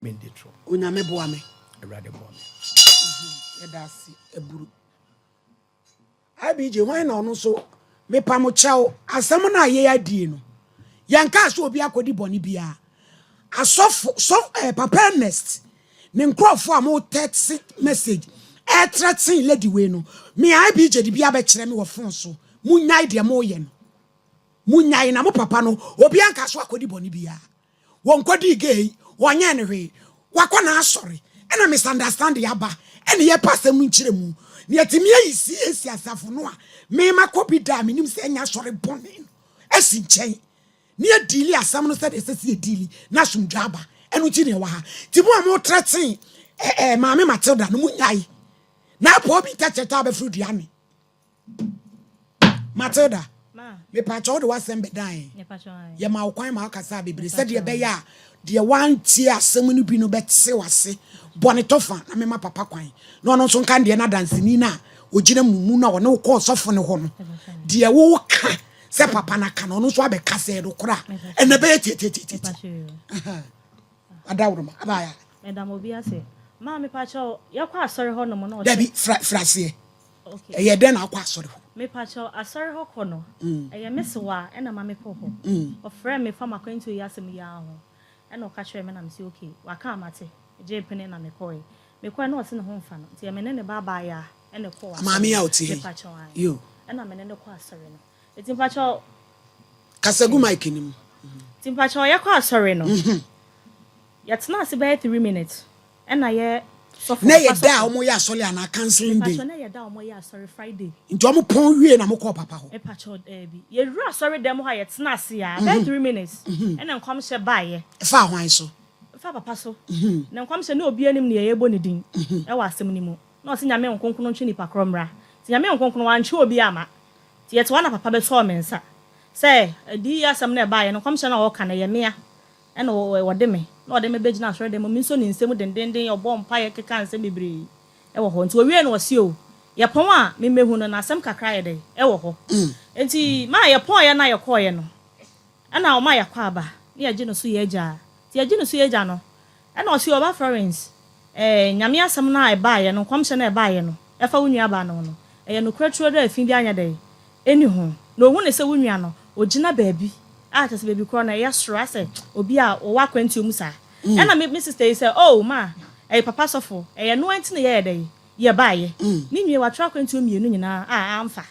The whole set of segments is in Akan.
Menditro. Unyame boame. Erade boame. Edasi eburu. Abije why na ono so me pamo chao asem na ye adie no. Yanka so obi akodi boni bia. Asofo papa nest. Ne nkrofo am text message. Threatening lady we no. Me abije di bia be kire me wo phone so. Munyai de mo ye no. Munyai na mo papa no obi anka so akodi boni bia. Won kodi gay wonye ne hwe. Wakona asori. Ena misunderstand yaba. Ene ye pasem nchire mu. Ni atimi ayisi esi asafo no a me makobi da me nim se enya asori bone. Esi nchen. Ni adili asam no said esesi adili na sumdwaba. Enu chi ne wa ha. Ti mo am threaten maame Matilda no munyai. Na po bi tacheta be fruduane. Matilda. Ma. Me pa cho de wasem be dan. Ye pa cho ai. Ye ma okwan ma akasa bebre said ye be ya de wan tie asem no bi no betse wase. Bone tofa na me ma papa kwan. No no so kan de na dansini na ogina mumu na wona ko sofo ne ho no. De wo ka se papa na ka no no so abeka se do kra. Ene be tete. Adawroma abaya. Madam obi ase. Ma me pa cho ye kwa asori ho no mo no. Dabi frase. Okay. Ye den akwa asori ho. Me pa cho asori ho ko no. Eye mesewa e na ma me po ho. Ofre me fa makwantu ya asem ya ho. E na o ka kire me na me si okay. Wa ka amate. Je pene na me koy. Me koy na o se ne ho mfa no. Ti ye me ne baba ya e ne ko wa. Maami ya oti. Me pa cho ai. Yo. E na me ne ko asori no. Eti pa cho Kasagu mic nim. Ti pa cho ye ko asori no. Yatna se be 3 minutes. E na ye na ye da omo ya asori ana canceling day. Pa cho na ye da omo ya asori Friday. Nti omo pon wie na mo ko papa ho. E pa cho bi. Ye ru asori dem ho ye tna se ya. Be 3 minutes. E na nkom hye bae. Fa hwan so. Fa papa so. Na nkom hye na obi anim ne ye ebo ne din. E wa asem ni mu. Na o se nyame nkonkon ntwe ni pakromra. Ti nyame nkonkon wan hye obi ama. Ti ye to na papa be so me nsa. Say di asem na bae no nkom hye na o ka na ye mea. E na wo de me. Na o de me begina asori dem mi so ni nsem dendenden ye obo mpa ye keka nsem bebre. E wo ho nti o wie na o se o. Ye pon a me mehu no na asem kakra ye de e wo ho. Enti ma ye pon ye na ye ko ye no. E na o ma ye kwa aba. Ni ye no so ye ja. Ti ye no so ye ja no. E na o se oba Florence. Nyame asem na e ba ye no kwamhye na e ba ye no. E fa wunua ba no no. E ye no kraturo da afin bi anya de. Eni ho. Na ohu ne se wunua no. Ogina baabi. A ta se baabi kro na ye soro ase obi a o wa kwanti mu sa. E na me sister say oh ma. Papa sofo. E no anti na ye de. Ye ba ye. Ni nwie wa tra kwanti o mienu nyina amfa.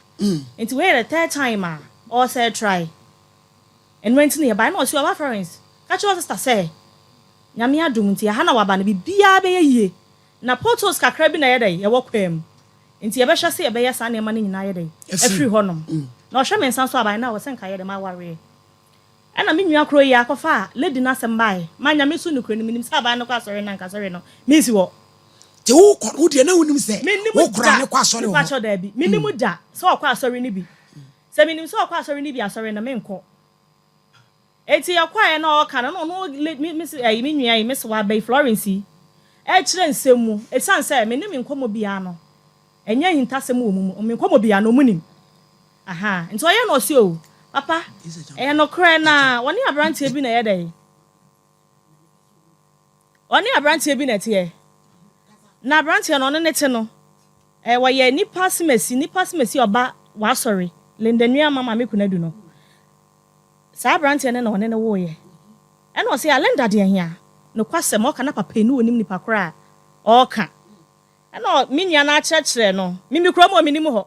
Enti we the third time or say try. And went to near by no your reference. Catch your sister say. Nyame adum nti ha na waba na bibia be ye. Na portals kakra bi na ye dey ye wokwam. Nti ye be hwe se ye be ye sa na ma ni nyina ye dey. Afri honom. Na o hwe men san so aban na wo se nka ye dey ma ware. E na me nwa kro yi akofa lady na sem bai. Ma nyame su nu kro ni minim sa aban no kwa asori na nka asori no. Misi wo. Ti wo ko wo de na wonim se. Wo kra ne kwa asori wo. Kwa cho da bi. Minim da. So kwa asori ni bi. Se minim so kwa asori ni bi asori na me nko. Eti yakwa na o kana no miss me nua miss wa bay Florence e kire nsemu esan say me nim nkomo bia no enya hintasem wo mu me nkomo bia no munim aha nti o ye no si o papa e no kre na woni abrantie bi na ye dai woni abrantie bi na tie na abrantie no ne te no wa ye nipa simesi oba wa sorry lendanua mama me kunadu no sa brante ne na one ne wo ye e na o se alenda de ahia no kwasem o kana papa ni onim nipa kora o ka e na mi nua na akyerekere no mi kura mo minim ho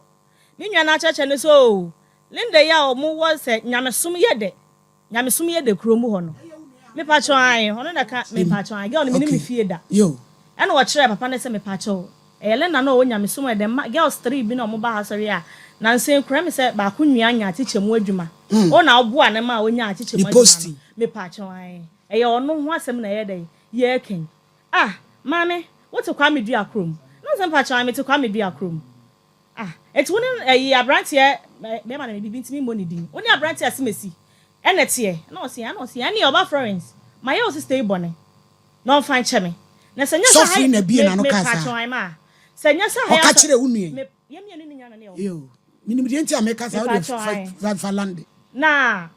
mi nua na akyerekere no so linda ya o mu wo se nyamesom ye de kuro mu ho no me pa cho an hono na ka me pa cho an girl no minim mi fie da yo e na wo kire papa ne se me pa cho e lenda na o nyamesom e de girls 3 bi na o mo ba hasori a na nsen kura me se ba ko nua anya tichemu adwuma o na obo ane ma onya achichemu adwuma me pa cho an e ye ono ho asem na ye dey ye ken mame what to kwa me dua krom no sem pa cho an me to kwa me dua krom eti woni e abrantie me ma na me bibi ntimi mo ni din woni abrantie asemesi enete na o se ani oba Florence my your sister ibone no fan cheme na senya sa so na bi na no kasa me pa cho an ma senya sa ha o ka kire wunu me ye me ni nya na ne yo minim de nti ameka sa o de land na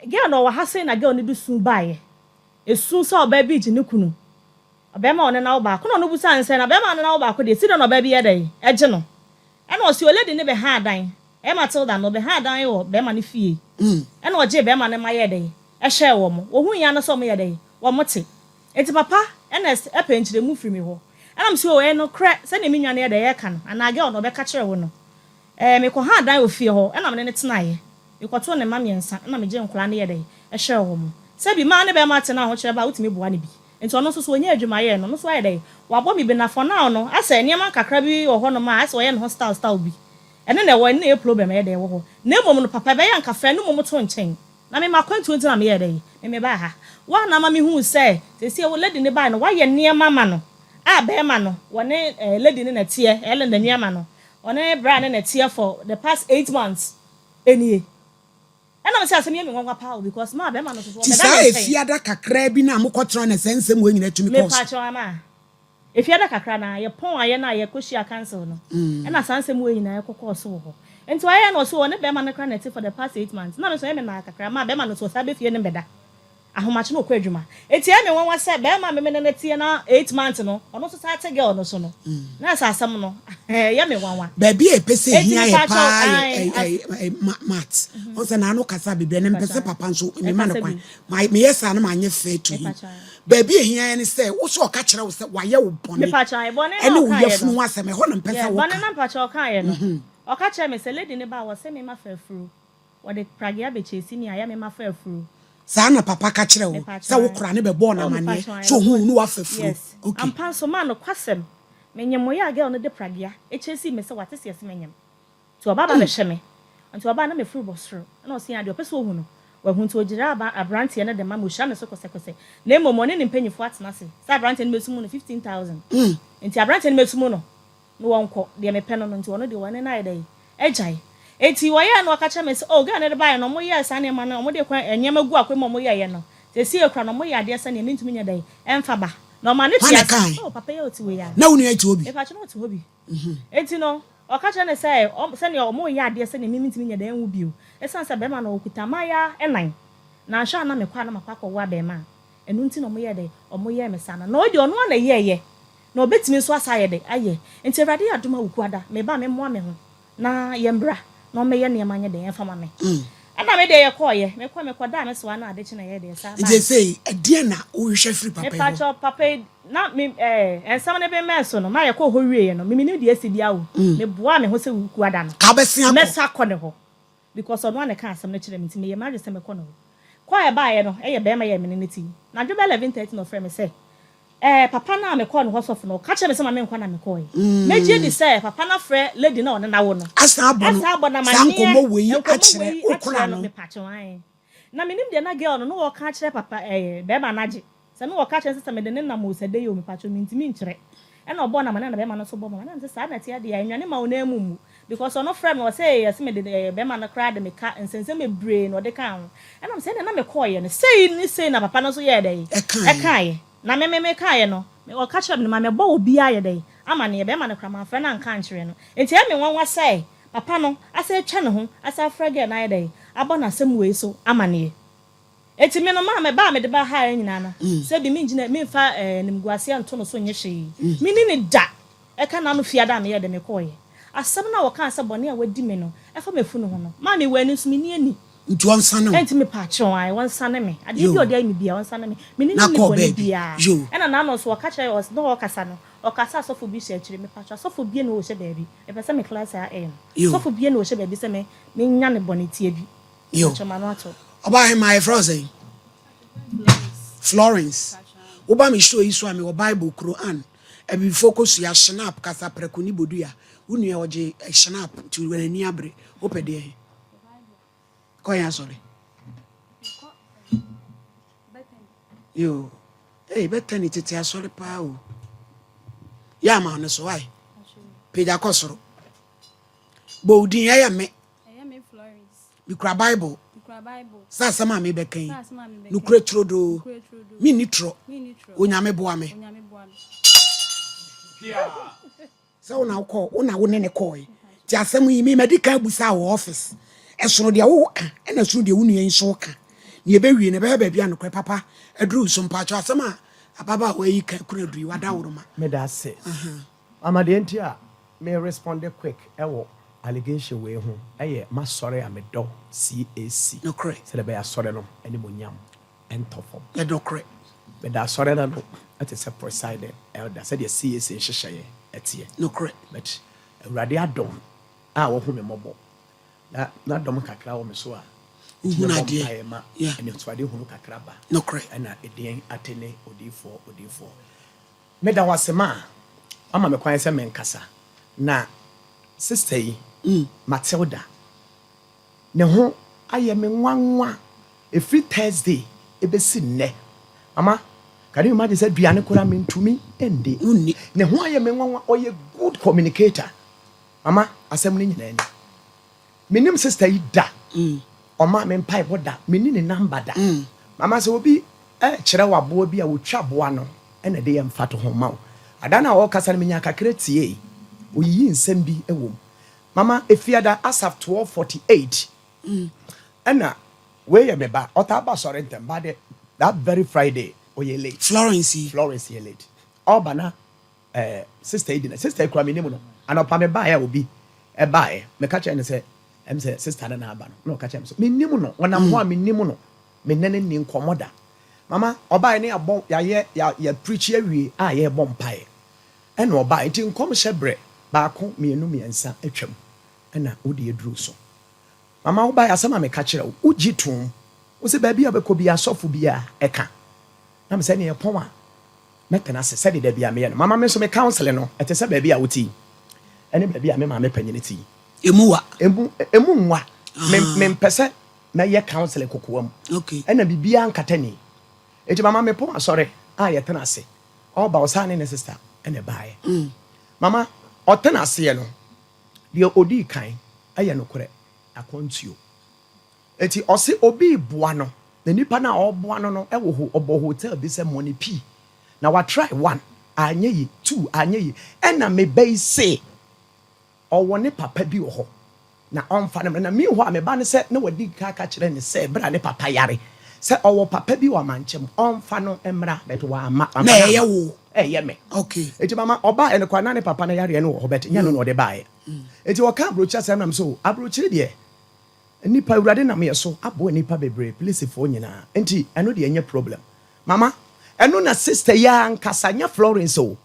girl no wa ha say na girl ni du sun bae esun so oba bi ji ne kunu Obema on na oba ko no busa nse na bema na oba ko de si no oba bi yedai eje no e na o si oledi ne be ha adan e Matilda no be ha adan wo bema ne fie e na oje bema ne ma yedai e hye wo mo wo hu ya no so mo yedai wo mote enti papa e na e penchire mu firi mi ho e na mse o e no kre se ne minwa ne yedai ye ka no anage o no be ka kire wo no me ko ha adan wo fie ho e na me ne tenaye me ko to ne ma miensa e na me je nkura ne yedai e hye wo mo se bi ma ne be ma te na ho kire ba utimi boa ne bi enti ono so onye adwuma ye no so ayedai wabo mi be na for now no asa niam kakra bi wo ho no ma asa wo ye no hostile bi ene na wo ne problem ye dey wo ho na mom no papa be ya nka fa no mom to nchen na me makwantu nti na me ye dey me ba ha wa na ma me hu se se wo lady ne ba no wa ye niam ma no a be ma no wo ne lady ne na tie ele na niam ma no one bra ne na tie for the past 8 months enie ena me say asem ye me nwa pa because ma be ma no so be da efiada kakra bi na mokotro na sensem we nyina tumi cause me pa cho ama efiada kakra na ye pon aye na ye koshia cancel no ena sansem we nyina ye kokoso ho enti aye no so one be ma no kra na for the past 8 months na me so ye me na kakra ma be ma no so sabe fie ne beda ahomache no kwadwuma enti ye me nwa se be ma me ne tie na 8 months no ono so sa girl no so no na sa asem no ye me nwa ba bi e pese hia ye pa mat o se na no kasa bebe ne mpese papa nso me ma no kwan me yesa na ma nye fe to yi ba bi e hia ye ne se wo so ka kire wo se wa ye wo bone me pa chan bone ene wo ye funu asem ho na mpese wo bone na pa chan kan ye no o ka kire me se lady ne ba wo se me ma fa furu wo de pragia be chesi ni aya me ma fa furu sa na papa ka kire wo se wo kura ne be bo na mane so hu nu wa fa furu okay ampan so ma no kwasem menye moya girl no de pragia echesi me se watese yesi menyem ti oba ba be hye me anti oba na me furu bosro na o sia de opese ohu no wa hu nti ogira aba abrante ne de ma mo hya me so kose na emomo ne mpanyifo atena se sa abrante ne mesumu no 15000 nti abrante ne mesumu no no wonko de me peno no nti wono de wone na ide ejai enti wo ye no ka cha me se o ga ne de ba no mo ye sa ne ma no mo de kwa enyema gu akwemo mo ye no se si ekra no mo ye ade sa ne ntumi nya dai emfa ba no ma ne tia oh papa ye oti we ya na wonu ati obi e pa cha no oti obi enti no o ka cha ne se se ne o mo ye ade sa ne mimi ntumi nya dai enwu bio e san se be ma no okuta maya enan na sha na me kwa na makwa kwa wa be ma enu nti no mo ye dai o mo ye me sana na o de ono na ye na obetimi so asa ye dai aye enti Awurade adoma wukuada me ba me mo me ho na ye mbra na o me ye ne ma nya dai enfa ma me ana me de ye koye me kwa da me so na ade chi na ye de sa ba je say ade na o hwe free papa me pa cho papa na me ensam ne be me so no ma ye ko ho wie no me ni de asidi awo me boa me ho se wuku ada no ka besia me sa ko ne ho because ono na ka asam na kire me ti me ye ma je se me ko no kwa e ba ye no e ye be ma ye me ne ti na dwo be 11:30 no frame me say papa na me ko no hosof no ka kire me se ma me nkwa na me ko ye me je di say papa na frɛ lady na one na wo no asa abo na sankomo we akire okura no me pa cho an na me nim de na girl no wo ka kire papa be ma na je se no wo ka kire se me de ne na mo se de yo me pa cho me ntimi nkire e na obo na ma na be ma no so bo ma na se sa na ti ade ya enwane ma wo na emu because ono frame no say yes me de be ma na cry de me ka nsense me brain no de ka ho e na me say na me ko ye no say na papa no so ye de e kan na me ka ye no me o ka kire me ma me bo obi aye de ama ne be ma na kra ma fra na nka nkire no enti e me wanwa say papa no asa twa ne ho asa frage na ye de abo na asem we so ama ne eti me no ma me ba me de ba ha nyina no se bi me ngina me fa nimguase anto no so nye hwe me ni ne da e ka na no fiada me ye de me koye asem na wo kan se bone a wadi me no e fa me fu no ho no ma me wani so me ni ani ntu onsa ne enti me pa chon ai wonsa ne me ade bi odi ai me bia wonsa ne me me ni ni bone bia e na no so wo ka kire os no wo kasa no o kasa sofo bi she kire me pa chon sofo bi na wo she baabi e pese me class a sofo bi na wo she baabi se me nya ne bone tie bi yo choma no ato oba him my frozen Florence oba me show iso ame o Bible Quran e bi focus ya snap kasa prekuni bodu ya unu ya oje snap ti wenani abre opede ko ya sorry yo betani tete asori pa o ya ma no so why peja kosoro bo udin ya me Florence bikra Bible sa sama me bekan no kura trodo mi nitro onyame boa me sa una ko una wo ne ko ti asem yi me medical busa wo office esoro de wo ka na soro de wo nua nso ka ne be wie ne be bia no papa aduru SOMPA cho asema ababa we yi kan kunadu wada woroma me da se amade me respond quick ewo allegation we ho ma sorry am do CAC no correct say the be sorry no any monyam entofom e do correct me da sorry na no at is presided elder said the CAC hyehyeye etie no correct but awurade adom a wo ho me mobo na dom kakra wo me so a uhunade yeah and it's why they hunu kakra ba no correct and edin atene odifo me da wasema ama me kwan se me nkasa na sister yi Matilda ne ho aye me nwanwa every Thursday ebesi nne mama can you imagine said duane kora me ntumi ende unni ne ho aye me nwanwa oye good communicator mama asem ni nyina ni menim sister yi da oma me mpai boda meni ne number da mama se obi kire wabo bi a wotwa boa no ene de yem fato ho ma adana wo kasa ne menya kakra tie oyi nsem bi ewom mama efiada asaf 12:48 ena we ye me ba otaba sorry ntem ba de that very Friday oye late Florence ye late obana sister idina sister kwa menimu no anopa me ba ya obi e ba e me ka che se em say sister na aba no ka che me so menimu no wonam ho a menimu no me nene ni nkomoda mama oba ne abon ya preach awie a ye bom pae ena oba nti nkom hyebre baako mienu miensa atwam ena wodi eduru so mama oba ya sama me ka kire wo gitum wo se ba bia be ko bia sofo bia eka na me se ne ye pon a metena se se de bia me ye no mama me so me counsel no ete se ba bia woti ene ba bia me ma me panyini ti emu nwa me mpese na ye counsel kokoam okay ena bibia nkatani eti mama me pon asore a ye tena se oba osane ne sister ene baaye mama otena se no de odi kan aye no kore akontuo eti ose obi boa no na nipa na oboa no ewo ho obo hotel bi se money p na wa try one anye yi two anye yi ena me bai say owo ne papa bi wo ho na onfa ne na me ho a me ba ne se na wadi ka kire ne se bra ne papa yare se owo papa bi wa manchem onfa no emra bet wa ama na eye wo eye me okay eti mama oba ene kwa na ne papa na yare ne wo bet nya no de baaye eti wo ka abrocha se na so abrochire de nipa urade na me so abo nipa bebre police fo nyina enti eno de enye problem mama eno na sister ya nkasanya Florence o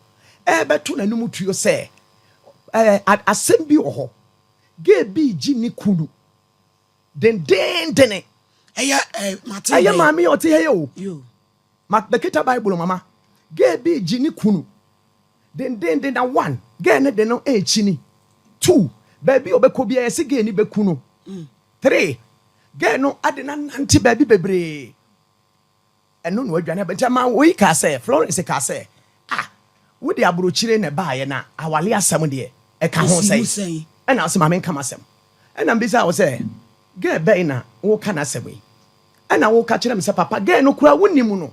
betu na numu tuyo se asem bi oho ge bi ji ni kunu den Matilda aya mami oti he o you bekita Bible mama ge bi ji ni kunu den na one ge ne de no echi ni two baby obeko bia yesi ge ni bekunu 3 ge no ade na nanti baby bebre eno no adwane be ntama we ka say Florence ka say wo de abrochire na baaye na awale asem de e ka ho say ena asem amen kama asem ena mbisa wo say ge be na wo ka na asem ena wo ka kire me say papa ge no kura wonimu no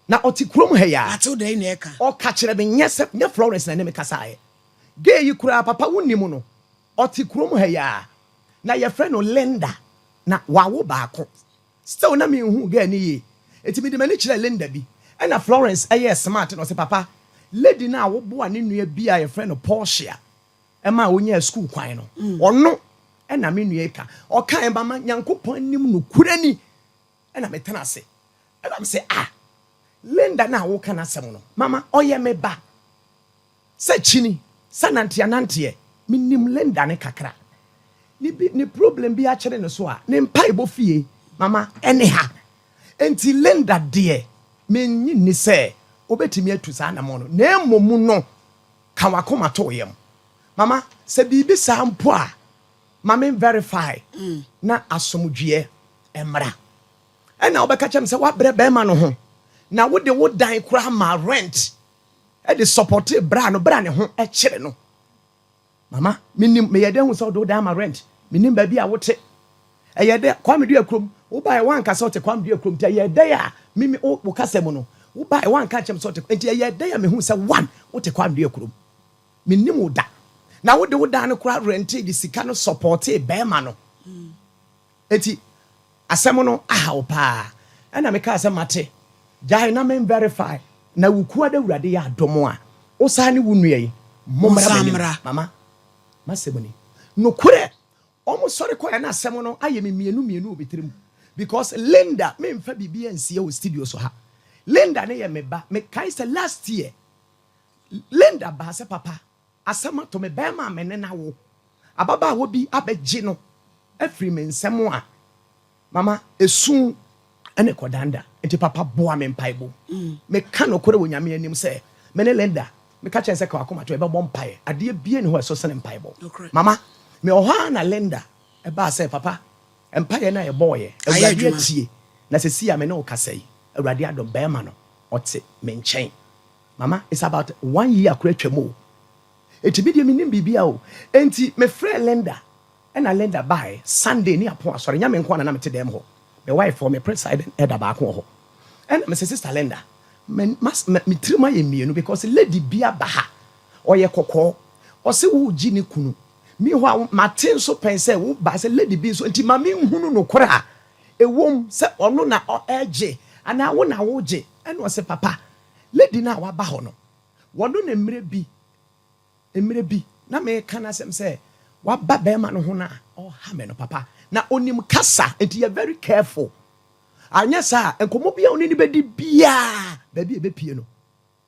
na oti kurom ha ya Matilda na e ka o ka kire me nye Florence na ne me kasa aye ge yi kura papa wonimu no oti kurom ha ya na ye friend no Linda na wawo baako still na me hu ge ni yi eti mi de mani kire Linda bi ena Florence aye smart no say papa lady na wo bo ane nua bi a ye friend no Portia ema onya school kwan no ono ena me nua ka o kan ba ma Nyankopon anim no kurani ena me tena se ena me say Linda na wo kana asem no mama oye me ba se chini sanantia minim Linda ne kakra ni problem bi a kire no so a ne mpa ebo fie mama ene ha enti Linda de menyi ni se obetimi atu sa na mo no na emomu no ka wakoma to yem mama se bibi sa mpo a mama verify na asomdwie emra ena obeka chem se wa bre be ma no ho na wo de wo dan kura ma rent e de support bra ne ho e kire no mama minim me yede hu so do dan ma rent minim ba bi a wote e yede kwa me du akrom wo ba e wan ka so te kwa me du akrom te yede ya mimi wo kasem no wo ba e wan ka chem so te enti yede ya me hu se one wo te kwa me du akrom minim wo da na wo de wo dan kura rent di sika no support be ma no enti asem no wo pa ana me ka asem mate jai na men verify na wukua da wurade ya adomo a osa ne wunu yi momra mama masemoni no kure omo sori ko ya na asem no aye me mienu obetirim because Linda me mfa bibia nsie o studio so ha Linda ne ye me ba me kai say last year Linda ba se papa asema to me be ma me ne na wo ababa wo bi abeji no afiri me nsem a mama esu ene kodanda enti papa boa me mpaibo me ka no kore wonyame anim se me ne Linda me ka chense ka akoma to e be bom mpae ade bie ne ho so sene mpaibo mama me oha na Linda e ba se papa mpae na e boye awurade atie na se sia me ne o kasai awurade adom be ma no ote me nchen mama it's about 1 year akura twemo eti bi de me nim bibia o enti me frɛ Linda ena Linda by Sunday ni apo asore nya me nko na me te dem ho me wife for me president eda ba ko ho ena me sister Linda me trima ye mienu because lady bia ba ha oye kokko o se wo gi ni kunu mi ho matin so pense wo ba se lady bi so enti ma me hunu no kora ewom se ono na o eje ana wo na wo je ena o se papa lady na wa ba ho no wono na emre bi na me kana sem se wa ba be ma no ho na o ha me no papa na onim kasa enti you very careful anya sa enkomo bia oni ni bedi bia ba bi e be pie no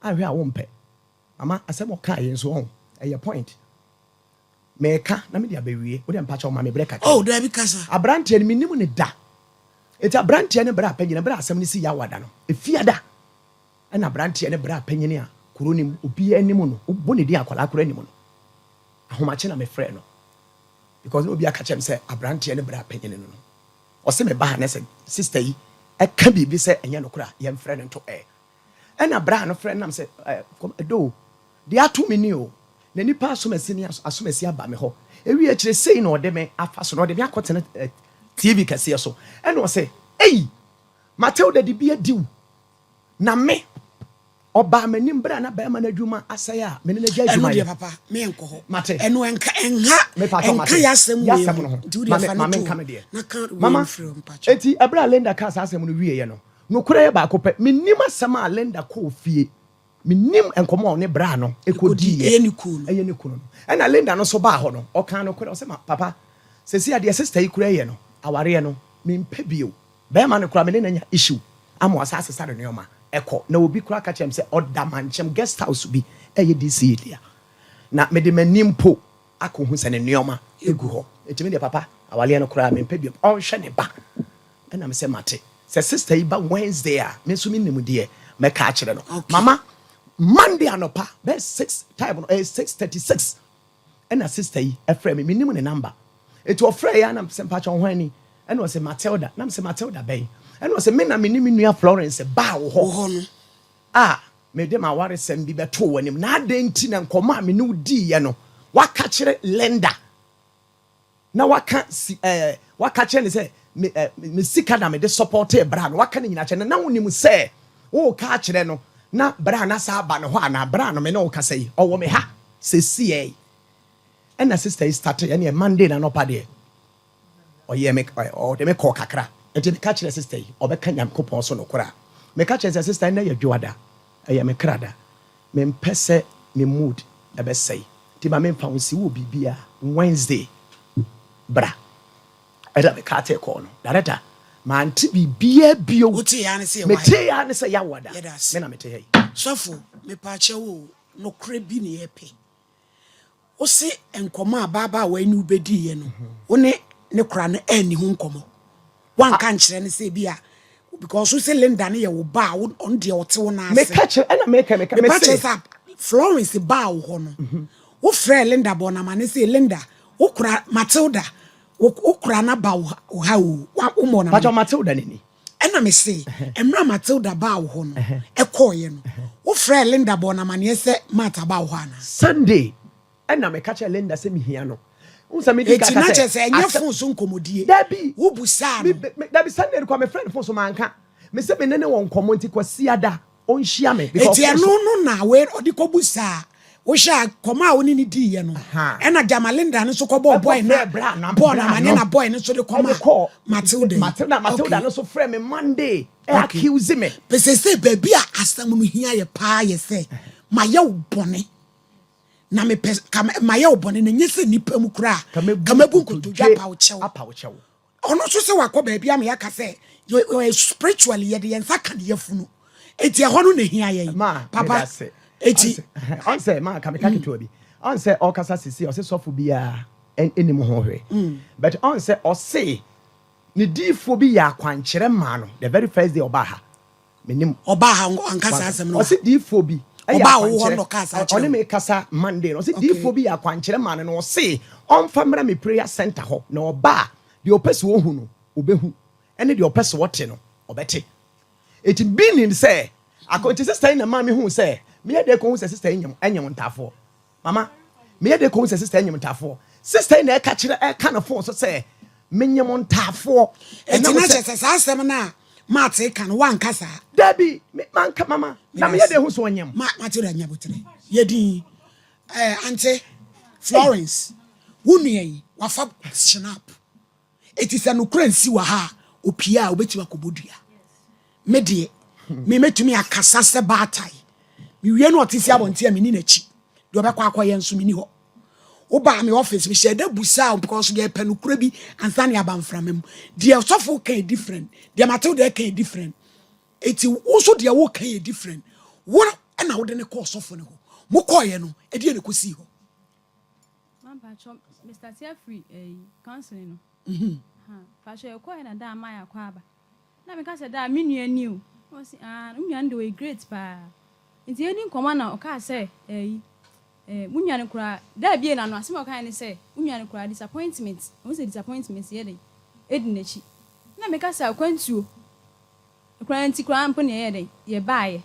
ahwe a wo mpe mama asem o ka yen so ho e point me ka na me dia ba wie wo dem pa cha o ma me breka oh da bi kasa abrante ni minim ne da eti abrante ne bra panyina bra asem ni si ya wada no e fiada ana abrante ne bra panyini a kuro ni obi anim no obo ne di akwala kuro anim no ahomache na me frɛ no because obi aka chem say abrante ne bra panyini no o se me ba na say sister yi e ka bibi say enye no kura ye mfrɛ no to ɛna bra no frɛ nam say do de ato me ni o na nipa asomasi aba me ho ewi a kire sei na ode me afa so na ode me akotene TV kase so ɛna o say ei Matilda de bia diu na me oba manim bra na ba ma na dwuma asaya me ne na gya dwuma eno papa me enko ho mate eno enka ya asem we mama enka me de mama eti abra Linda ka sa asem no wie ye no kura ye ba ko pe menim asem a Linda ko fie menim enkomo ne bra no ekodi ye ni kunu na Linda no so ba ho no o kan no kura o se papa se si ade sister yi kura ye no aware ye no me mpa bio be ma no kura me ne nya issue amo asase sa no yoma eko na obi kura ka chem se oda manchem guest house bi eye DC elia na me de manim po akohu se ne neoma egu ho etimi de papa awale no kura me mpebiem on hwe ne ba na me se mate se sister yi ba Wednesday a me so minim de me ka kire no mama Monday anopa be 6 time no 6:36 na sister yi e frɛ me minim ne number etu ofrɛ ya na se mpacha hwani na o se Matilda na me se Matilda bɛn and was a men and minimum Florence bow ho me dem a ware sem bi beto wanim na adenti na nkoma me no di ye no waka kire Linda na waka kire ne say me sika na me de support e bra no waka ne nyina kire na wonim say wo ka kire no na bra na sa ba no ho na bra no me no ka say owo me ha se sie and na sister is started any Monday na no pa de oye me o de me ko kakra enti ka kire sister yi obeka nyam kopon so no kora me ka kire sister na ya dwada eye me krada me mpese me mood ebe sei ti ba me mfa wonsi wo bibia Wednesday bra eda me ka te ko no dareta ma nti bibia bio wuti ya ne se me te ya ne se ya wada me na me te hei sofo me pa che wo no kre bi ne epe o se enkoma baba wa ni ubedi ye no wo ne kra no ani hu nkomo wan kan kire ne se bia because we say Linda ne ye wo ba on de o te wo na ase me catch and me say Florence ba wo ho no wo frɛ Linda bona ma ne say Linda wo kura Matilda wo kura na ba wo ha wo mo na but Matilda ni ɛna me say emra Matilda ba wo ho no ekoye no wo frɛ Linda bona ma ne say Mata ba wo ha na Sunday ɛna me catch Linda say me hia no unsa me di ka ka say enya fon so nkomodie dabi wo busa no dabi Sunday ko me friend fon so manka me se me ne won komo nti kwasi ada on hia me because eti no na we odi ko busa Osha koma oni ni di ye no. Ena Jamalinda no so ko boy na born amane na boy no so de koma Matilda no so frame me Monday accuse me. Pese say baby a asam no hia ye pa ye say maye bone na me maye bone na nyese nipa mu kura kamabu kutudwa pa wo chewo ono so se wakọ baby am ya ka say you spiritually ye de yensa ka de yafunu eti ho no na hia ye papa eti on say ma ka me ka keto bi on say all kasa sisi o say sofo bia eni mo ho hwe but on say o say ni difo bi ya kwanchere ma no the very first day obaha menim obaha ankasa asem no o say difo bi oba wo no kasa oni me kasa Monday no say difo bi ya kwanchere ma no o say on famra me prayer center ho na oba de opese wo hu no obehu ene de opese wote no obete eti binin say akonti sister na ma me hu say me de ko hu say sister enyem ntafo mama me de ko hu say sister enyem ntafo sister na e ka kire e ka na phone so say menyem ntafo eti na say asem na mate kan wan kasa dabi man ka mama na me de hu so onyem mate da nyabotre yedi ante Florence wunuye yi wafa snap eti se no kransi wa ha opia obetima kobodua me de me metumi akasa se batai me wie no otisi abonte a me ni nachi de obekwa akoye nso me ni ho oba me office me share da busa because ye penu kura bi ansa ne abanframem de sofo kan different de matel de kan different eti wo de wo kan different wo na wo de ne ko sofo ne ho mo koye no e de ne kosi ho mamba chom Mr. Tiafree counseling no pa she koye na da ma ya kwa aba na me ka se da me nua ni o si nua ndo we great pa nti eni nkoma na o ka se munya ne kura da bie na no asem o kan ne se munya ne kura disappointment o se disappointment ye dey edi na chi na me ka sa kwantuo kura nti kura ampo ne ye dey ye baaye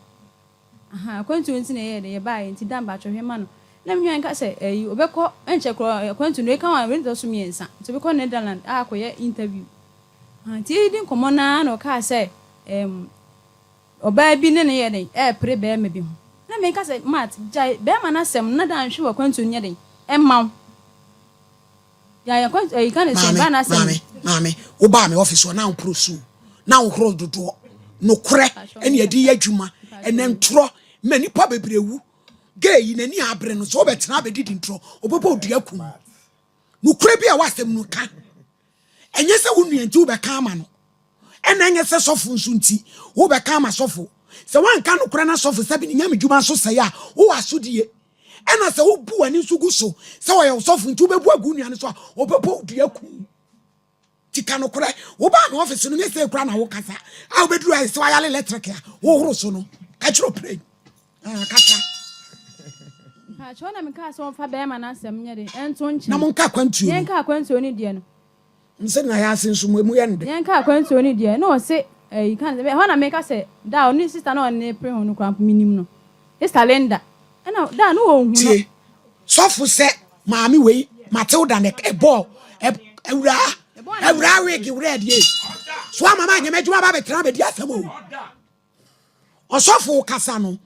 kwantuo nti ne ye dey ye baaye nti da mba chwohwe ma no na munya nka se obekọ enche kura kwantuo no e kan wa we ndo so miensa nti obekọ Netherlands akoye interview nti edi nkomo na o ka se oba bi ne ye dey pre be me bi ho na me ka say mat jai be ma na sem na dan hwe wakwantu nye den emma ya kwantu you can say ba na sem mame wo ba me office na unprosu na unhro dodo no kure ene adi adwuma ene ntro mani pa bebrewu gay na ni abre no so betena bedidi ntro obobo odua kum no kure bi a wasem no ka enye se wo nuanti wo be ka ama no ene enye se sofo nsu nti wo be ka ama sofo se wan ka no kura na sofo sabi ni nyame djuma so se ya wo asodie ena se wo bu ani nsugu so se wo ye sofo nti wo be bu agu nuane so obobo odua kum tika no kura wo ba no office no nyese kura na wo kasa a wo beduru ai se wa yale electric a wo horo so no ka chiro play kasa ha chona me ka so fa be ma na asem nye de ento nchi na mo nka kwantuo yen ka kwantuo ni de no nse na ya asensu mu ye nde yen ka kwantuo ni de no se you can be ho na me ka se da oni sister na oni pre ho no kramp minim no sister Linda na da no wo hu no sofo se maami we Matilda ne ball ewura wig red ye so mama nya medjuma ba betra be di asemo osofo kasa no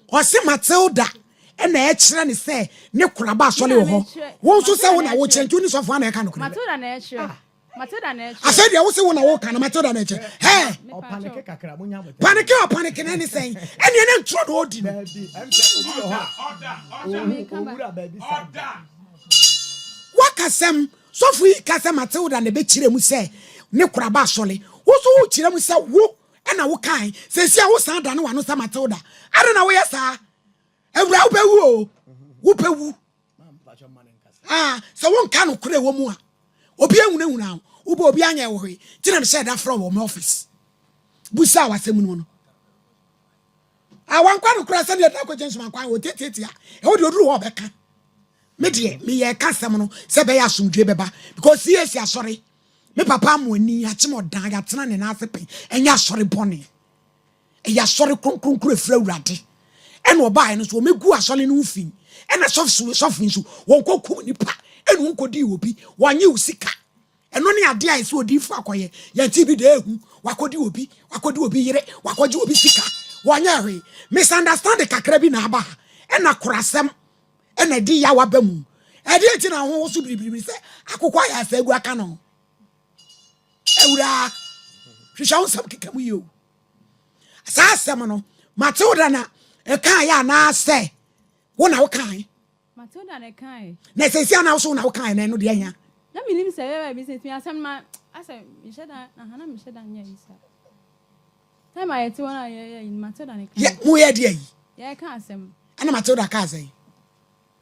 o se Matilda na e kire ne se ne kuraba asole ho won so se wo na wo chenju ni sofo na e ka no Matilda na e kire Matilda na e kire ase dia wo se wo na wo ka na Matilda na e kire he o panike kakra mo nya bote panike na ni sen ene ne ntro do odi no wakasem sofo yi kasa Matilda na be kire mu se ne kuraba asole wo so wo kire mu se wo na wo kan se sia wo san da no wa no sa Matilda are na wo yesa ewura wo pewu wo pewu so won ka no kure wo mu a obi ehunahuna wo bo obi anya wo hwe tina me say that from my office busa wasem no wan kwa no kura se ne ta ko jensu man kwa wo tetetia e wo de oduru wo beka me de me ye ka sem no se be ya sumdwe beba because yes ya sorry me papa mo ani achi mo dan ya tena ne na asepe enya sorry bone e ya sorry kronkron kura fra urade ene oba no so megu asole no ufin ene sofin so won kokum nipa ene won kodi obi wanye usika eno ne ade ai so odi fu akoye ya ti bi de ehu wakodi obi yire wakoji obi sika wanye hwe misunderstand kakra bi na aba ena korasem ena di ya waba mu e di enti na ho so biribiri se akokwa ya sa egu aka no ewura hwehwa wo sam kekamu yo sa asem no Matilda na e kan ya na se wo na wo kan Matilda na kan na se sia na wo so na wo kan na no de anya na minim se we business me asem ma asem me sheda na hana me sheda nya isa time ayeti wona ye Matilda na kan ye mu ye de ayi ye kan asem ana Matilda ka say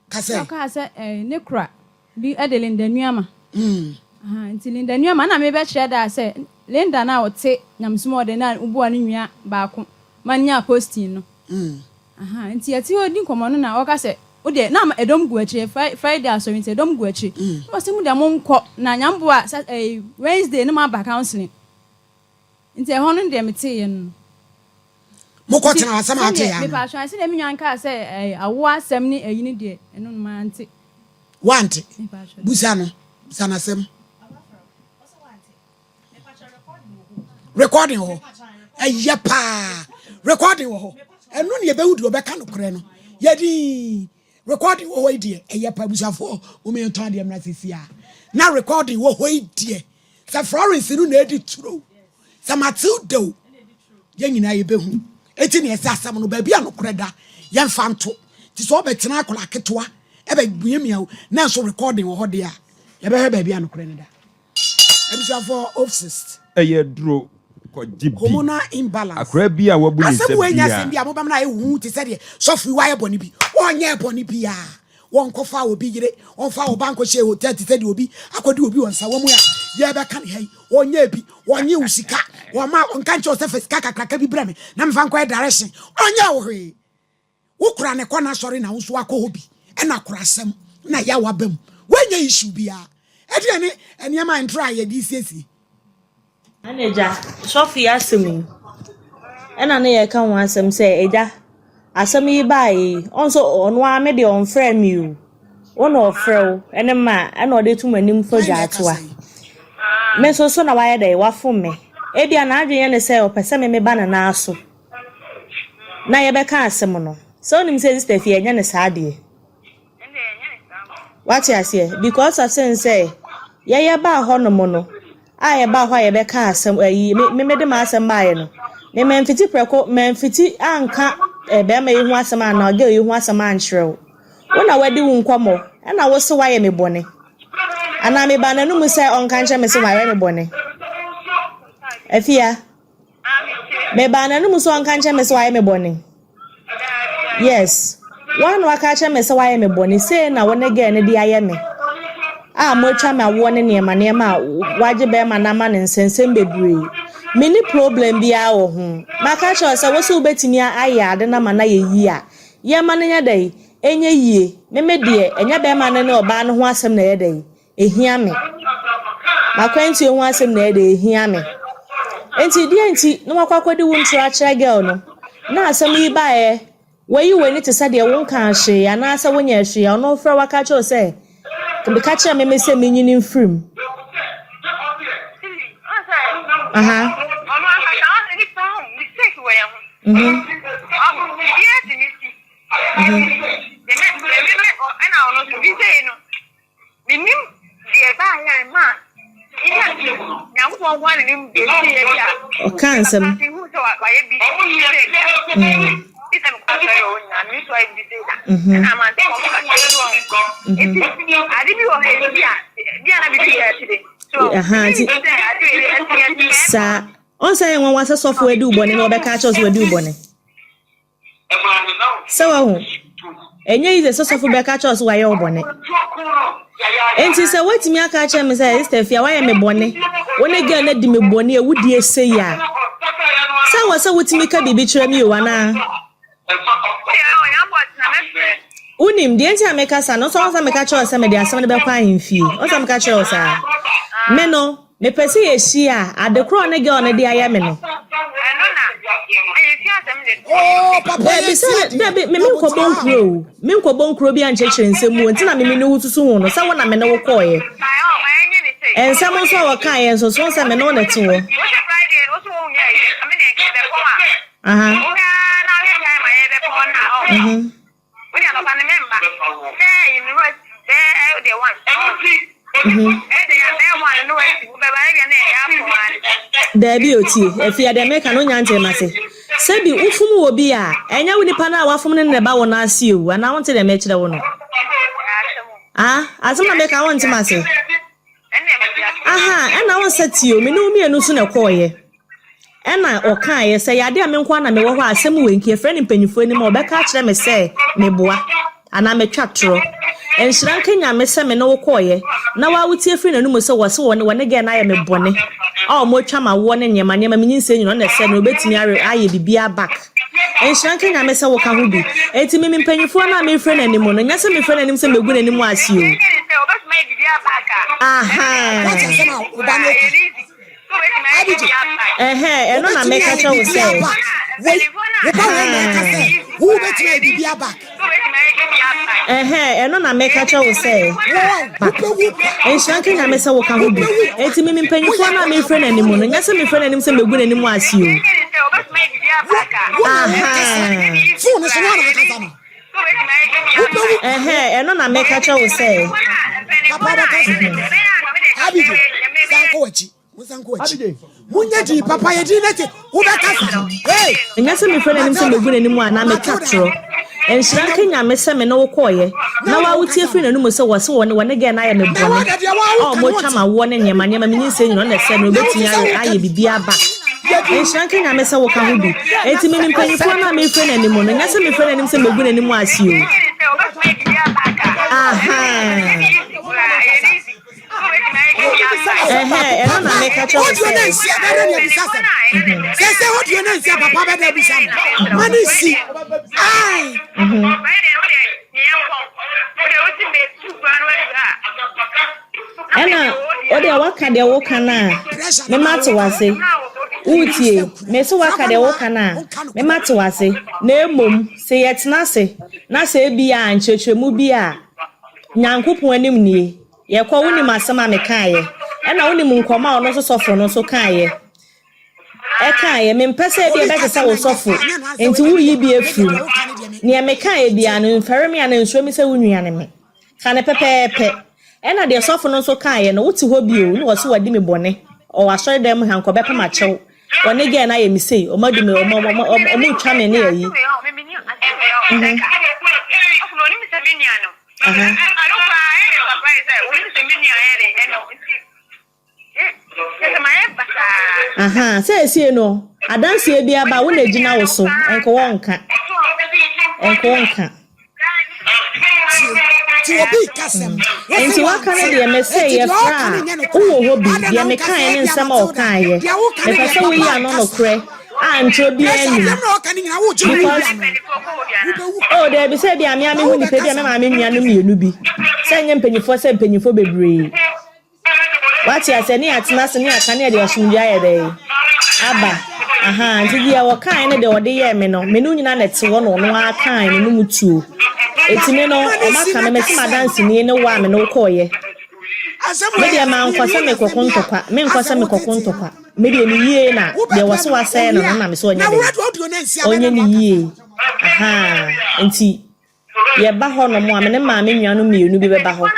ka say ne kura bi Linda Nuama nti Linda Nuama na me be kire da say Linda na wote nyamsimo de na ubu ani nwia baako manya posting no nti yeti odi nkomo no na woka say o de na edom gu akire Friday asori nti edom gu akire o se mu de mo nko na nyambo a Wednesday no ma ba counseling nti e hono de mete ye no mo ko tena asem ate ya me pa so ase de me nwan ka say awo asem ni eyini de eno no ma nti wanti busa no sana sem recording ho eye pa recording ho enu ne be wudi obeka no kore no yedi recording ho idie eye pa busafo o me ntan de mra sisia na recording ho idie sa Florence nu na edi turo sa Matilda ye nyina ye behu eti ne esa asam no ba bia no kore da ye mfa nto ti so obetena akola ketwa ebe buemiawo na so recording ho de a ye be ba bia no kore ne da busafo office eye duro hormonal imbalance akra bi a wabuli se asem we nya sem bia mo bam na ehu ti se de sofu wa ye boni bi onye boni bi a won ko fa obi yire on fa o banko she hotel ti se de obi akodi obi won sa wo mu ya ye be kan he onye bi onye usika wo ma on kan cho se fisika kakraka bi breme na mfa nko direction onye wo hwe wo kura ne kona sori na wo so akọ obi e na kura asem na ya wabam wenye issue bia e de ne eniema ntra ye di sesi Aneja, Sophie asemi. Ena na ye kan wan asem say eja. Asem yi bai, onso onwa me de on frame you. One of frel, ene ma, ena ode tu manim foja atwa. Me so na waye dey wafom me. E bia na adwen ne say opese me ba na aso. Na ye be kan asem no. So nim say sister fie nya ne saade. What you say? Because of say ye ba ho no mo no. Aye ba ho ye be ka asem me de ma asem ba ye no me memfiti preko memfiti anka be ma yehu asem ana oge yehu asem anchrew wona wadi wu nkomo na wo se waye me bone ana me ba nanu mu se onka nche me se waye me bone afia me ba nanu mu so onka nche me se waye me bone yes one waka nche me se waye me bone say na wona ge ne di aye me mo twa ma wo ne niema waje be ma na ma ne nsensem bebre mini problem bia wo ho maka cho se wo so betini aye ade na ma na ye yi a ye ma ne nya dai enye yie meme de enya be ma ne oba no ho asem na ye dai ehia me makwanti ho asem na ye dai ehia me enti die enti no makwakwadi wo ntura kire girl no na asem yi bae wayi weni te sade wo nka hye ana asa wonya hye ono fra waka cho se Kumbe kacha me se menyini mfrim. Aha. Cancel. Sa on say won wasa software do bone no be catch us we do bone so wo enye is a software be catch us why you bone enti say wetimi aka catch me say Stefia why me bone wona girl na di me bone e wudi ese ya say wasa wetimi ka bibi kire me wana unim de enti ameka sa no so wasa me catch us me de asem de be kwa ahemfie wasa me catch us a me no me pese ye hia adekro ne girl ne de aye me no oh papa be me ko bonkro bi anchechire nsemu nti na me ne wutusu hu no sa wona me ne wo koye ensam so wo kan ye so se me no na ti wo aha Debi oti efi ade meka no nyante mase sebi ufum wo bi a enya woni pa na wafum ne ne ba wo na ase o ana wonte de me kire wo no azuma meka wonte mase aha ena won seti o me no mi enu so na koye ena okaye se yade a me nko na me wo ho asem wenki e friend mpanyifo ni ma obeka kire me se me boa ana me twatro enhira nkenya me se me no wo koye na wa wuti efri na numu se wo se wo ne ge na ye me bone mo twa ma wo ne nyema nyema me nyinse nyino na se no betimi aye bibia back enhira nkenya me se wo ka ho bi enti me mpanyifo na me friend anim no nya se me friend anim se me gu nanim ase o aha eno na make a show say who bet me bibia back eno na make a show say enshanke na me se wo ka ho bi enti me mpanyifo na me friend anim no nya se me friend anim se me gu nanim ase o phone so na kasa no eno na make a show say Abide sanko wachi munya di papa ye di nete wo be kasa nya se me friend anim se me gu nanim a na me twatro enhira nkenya me se me no wo koye na wa wuti efri na numu se wo se wo ne ge na ya me bone mo twa ma wo ne nyema nyema me nyinse nyino na se no betimi aye bibia back enhira nkenya me se wo ka ho bi enti me mpanyifo na me friend anim no nya se me friend anim se me gu nanim ase o eno na make a choice say what you know say papa be there be sam money see ai ena ode waka de wo kana me mate wase utie me so waka de wo kana me mate wase na emom se yetena se na se bia anchechemu bia nyankopon anim nie ye kwa woni masema me kaaye ena woni mu nkoma ono so sofo no so kaaye e kaaye me mpese bia be se wo sofo enti wu yi bia firi ne me kaaye bia no mfere me ana nsuo mi se wunuane me kane pepepe ena de sofo no so kaaye no wuti ho bio no wo so wadi me bone o asori dem hanko be pama chew woni ge na ye mi sei o madu me o twa me ne yi say see no adanse bia ba wo na gina wo so enko wonka ti obi kasem enti waka ne de me say ye fra wo ho bi de me kan ne nsem o kan ye me pese wo yi ano no kre antro bi ani oh there be say bia me hu ni pe bia me ma me nua no mienu bi say nye mpanyifo bebre wati aseni atena se ni aka ne de asumdua ye de aba nti dia wo kan ne de ode ye me no me no nyina na te wo no no akan ne no mutuo etime no o maka me mesi madansi ni ne wa me no koye me de ma nkwasa me kokontokwa me nkwasa me kokontokwa me de ni yie na de wo so wase no na me so onye de onye ni yie nti ye ba ho no mo amene ma me nua no mienu bi be ba ho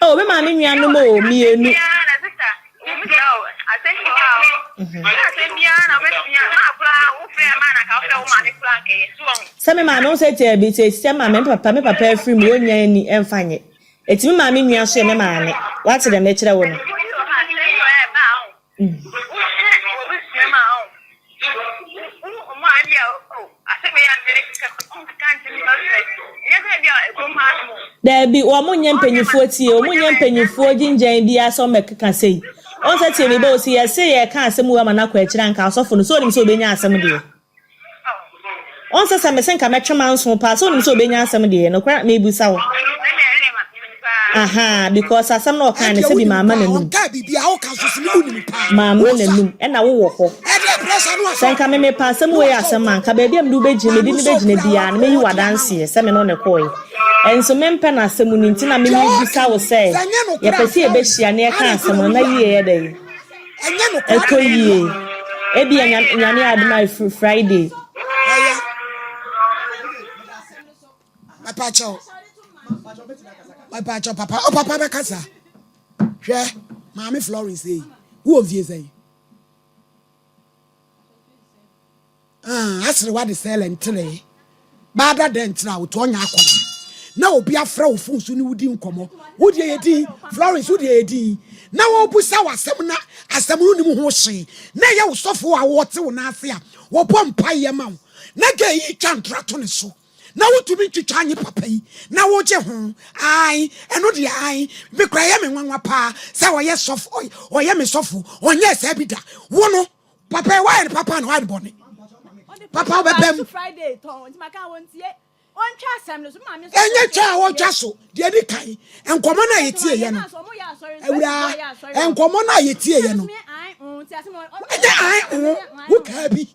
oh me ma me nua no mo mienu Same ma no say te bi te same ma papa free me onya ni emfanye etimi ma me nua so me ma ne what dem e kire wo no Debi wo munye mpanyifo tie wo munye mpanyifo ginjan bia so mekeka sei on say tie me be o si ye say ye ka asem wa manakwa akira nka asofo no so nim so obenya asem de on say se mesenka metwema nso pa so nim so obenya asem de no kwa me busa wo because asem no kan ne se bi mama nanum mama nanum e na wo ho senka me pa asem we asem anka ba bia mdu beji me di ne beji na bia na me yi wadanse se me no ne koi enso mempe na asem ni ntina me busa wo se ye pese e be hia ne ka asem na yie ye dey ekoyie e bia nyane adma Friday My pacho. My pacho, papa. Oh, papa, my casa. Share. Mammy Florence, who of you say? That's what they sell and today. Bada dent now to on yakwa. Now be a fro fools who wouldn't come. Would ye Florence, would ye now busa was some as the moon who say. Nay, you suffer water on Afia, or pompa your mouth. Naga ye can't rat on a so. Now to be to tiny papa. Now what you home? I and not the eye. Be crying one papa. So yes, soft or yam is soft or yes, habita. One papa, why papa and white bonnet. Papa, Friday, Tom, my car won't see it. One chance, I'm not mammy. And your child, Jasso, the other kind, and come on, I tear you. And come on, I tear you. Look happy.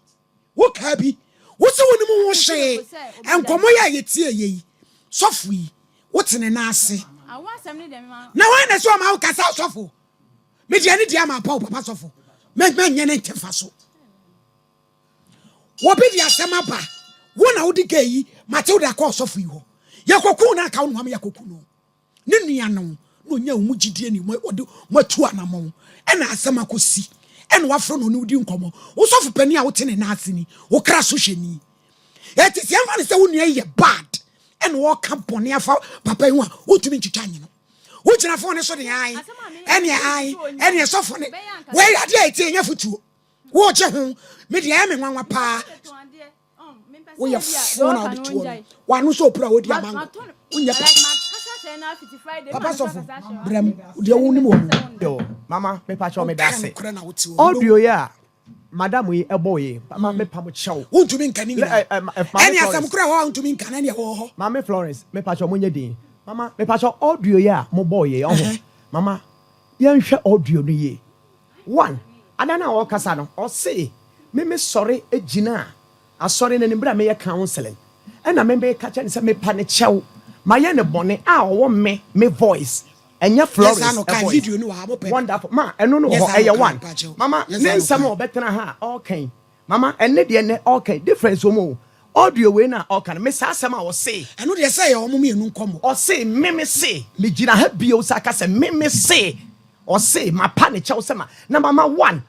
Look happy. What's the one who say? And come on, I tear ye. Softly. What's in an assay? I want some of them. Now, I saw my castle soffle. Make any diamond papa soffle. Make men yen ain't faso. What be the asamapa? One out the gay, Matilda course of you. Yakokuna count one Yakokuno. Niniano, no young Mujidi any what two anamon, and Asama could see, and what from no doom come. Also for penny out in a Nazi, or crasusheni. It is young man is so near bad, and walk up on your papa, who to me to China. Which I found so the eye, and your eye, and your soft on it. Where are they taking your foot? Watch your home, medium one pa. We are phone out to one who so proud. Papa Sofu, Bram, the only one. Yo, Mama, me pacho me that's it. Audio, yeah. Madam, we a boy, Mama, me pamucho. Won't you mean Canada? Any of them crowd to mean Canada. Mamma Florence, me pacho munyadi. Mama, me pacho audio, yeah, mo boy, Mama, young share audio ye. One, I don't know what Casano or say, me sorry, a gina. I saw in an bra me counseling. And I remember catching some me panichow. My young bonnet, me voice. And your Florence, wonderful. Ma, and no, one. Mama, then some more better than her. Okay. Mama, and Lydia, okay, difference more. Audio winner, okay, Miss Asama or say. I know they say, or mummy, no come. Or say, Mimi say, me Gina have biosaka, say, Mimi say, or say, my panichow summer. Now, Mama, one.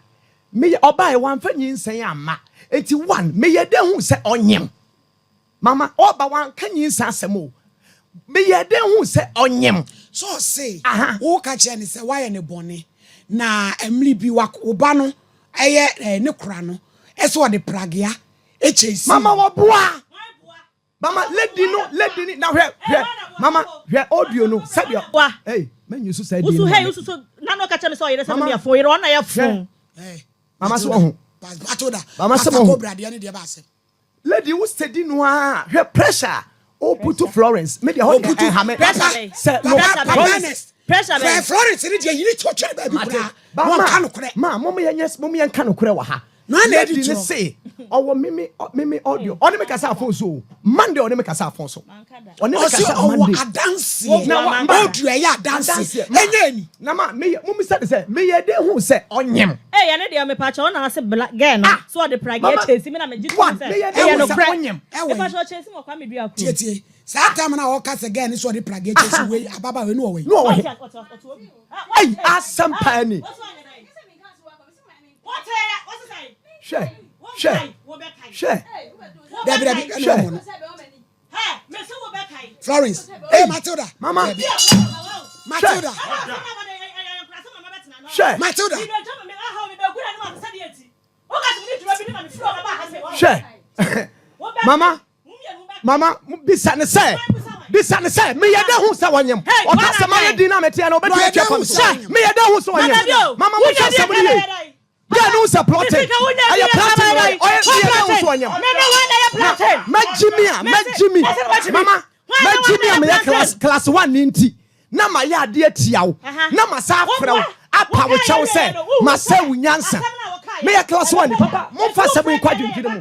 Me or buy one for you say, ma. 81 me ye den hu se onyem mama oba wan kan yin sasemo me ye den hu se onyem so say wo ka che ne se why ne bone na emri bi wa oba no eye ne kura no eso o de pragia echesi mama wo boa mama lady ni na hwe mama hwe audio no said hey man you so said usu hey usu so na no ka che me so yere se me afo yere ona ya fon mama so ho Mama lady who said no her pressure oh put to Florence maybe hold pressure Florence you need to check baby ma mama yes mama yan kan okure wa ha na lady say oh mimi audio on me kasa phone so Monday on me kasa phone so on me kasa Monday dance na audio ya dance enye na ma me mummy say me ye dey hu say onyem eh ya ne dey me pa cha ona say black girl no so the prague chase me na me jitu say eh no onyem e fa so chase mo kwa me dua ku tie saa time na o kasa girl ni so the prague chase we ababa we no we ai asampa ni Share. Florence. Hey, Matilda. Mama. Matilda. Share. Matilda. Share. Mama, bisa ne say me ye da hu sa wanyem o ka se ma di na metia na obeti atwa pam me ye da hu so wanyem mama mo sha se mo ni yeah, no support it. I am planting right. Jimmy. Mama, Jimmy, class 1 ninti. Na my ya dear tiao. Na my sa fro. Apa we chow say. Ma say unyansa. Me a class 1 papa. Mo fa se mo kwadun kidi mo.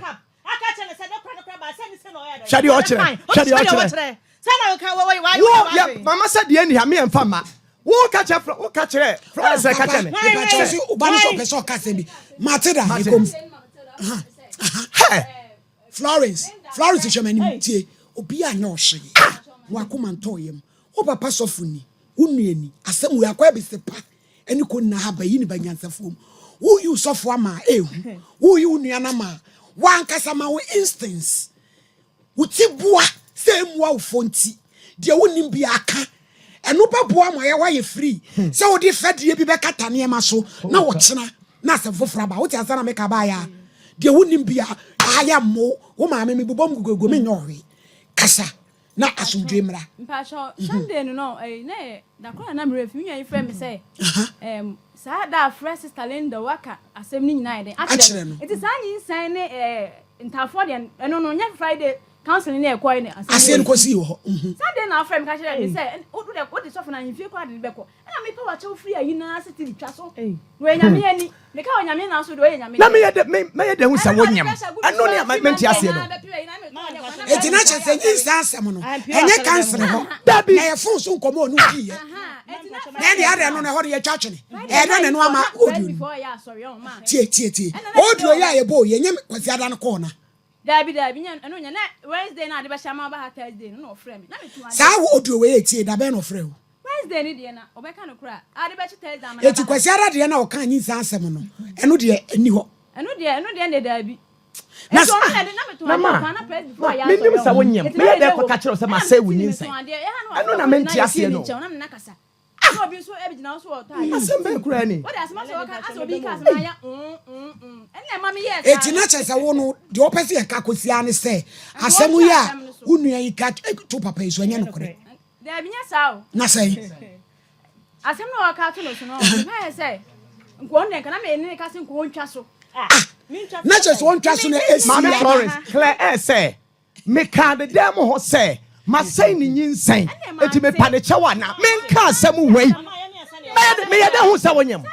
Shadi ochere. Mama said the end here me and fama. Wo catch it. Florence catch me. Matilda, Florence is your man. Obi a no she. wakoma ntoyem wo papa sofuni unuani asem we akwa be sepa eni ko na haba yi ni banyansafo wo you sofo ama ehu wo you nuana ma wan kasa ma wo instance wuti bua se mua ufonti de wonim bi aka eno beboa ma ye wa ye free se wo de fadie bi be kata ne ma so na wo kyena na se fofora ba wo ti asana me ka ba ya de wonim bi aya mo wo ma me bubom gugugo me nyohwe kasa na asumdwe mra mpacho Sunday no na kwa na mrefi nwa yi frame say sa da fresh sister Linda waka asem ni nyina ide akere no it is anyi nsan ne ntafo de eno no nya Friday counseling na ekoi ne asem ko si ho Sunday na frame ka kire me say o de so for na yimfie kwa de beko na me pe wa che free ayi na city di twa so we nyame ani me ka nyame na so de we nyame na me ye de hu sa wonyam ano ne menti ase no etina chese nsa asem no enye cancer ho dabi na ye fun so nkomo onu ki ye na de ade no na ho de ye twatwene no ne no ama odu before ya sorry on ma tie odu ya ye bo ye nyem kwasi ada no ko na dabi nya eno nya na Wednesday na de be shama ba Thursday no frame na me tu sa odu we ye tie da be no frɛ o Wednesday ni de na obeka no kura ade be Thursday ama eti kwasi ada de na o kan nyi nsa asem no eno de ani ho eno de ne dabi na so na de na me tu na press before ya me nim sa wonyam me ye de ko ka kire o se ma say wunyi nsan ano na menti ase no na kasa so bi so e bi na so o tai asem be kura ni what asema so ka aso bi ka asema ya ene ma me yes eti na chese wo no de o pese ye ka kosia ne se asem ya unua yi ka to papa iso anya no kore da bi nya sa o na say asem no ka to no so no na say nko ne kana me ne ka se nko ntwa so na chese won twa so na esi Mama Florence Claire say me ka de dem ho say ma say ni nyinsan eti me pa de chewa na me nka asem wei me ye de hu sa wonyam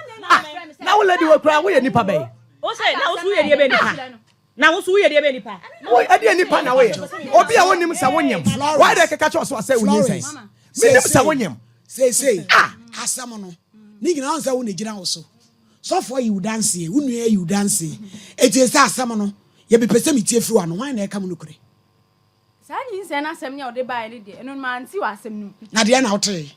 na wo lady we kura wo ye nipa be o say na wo su ye de be nipa na wo su ye de be nipa wo ade nipa na wo ye obi a wonim sa wonyam why de keka cho so say wo nyinsan me nim sa wonyam say asem no ni gina on sa wo ne gina wo so for you dance unua you dance eti sa asem no ye be pese mi tie firi wa no wan na e kam no kure sa nyi nse na asem nya o de ba ile de eno ma anti wa asem nu na de na wote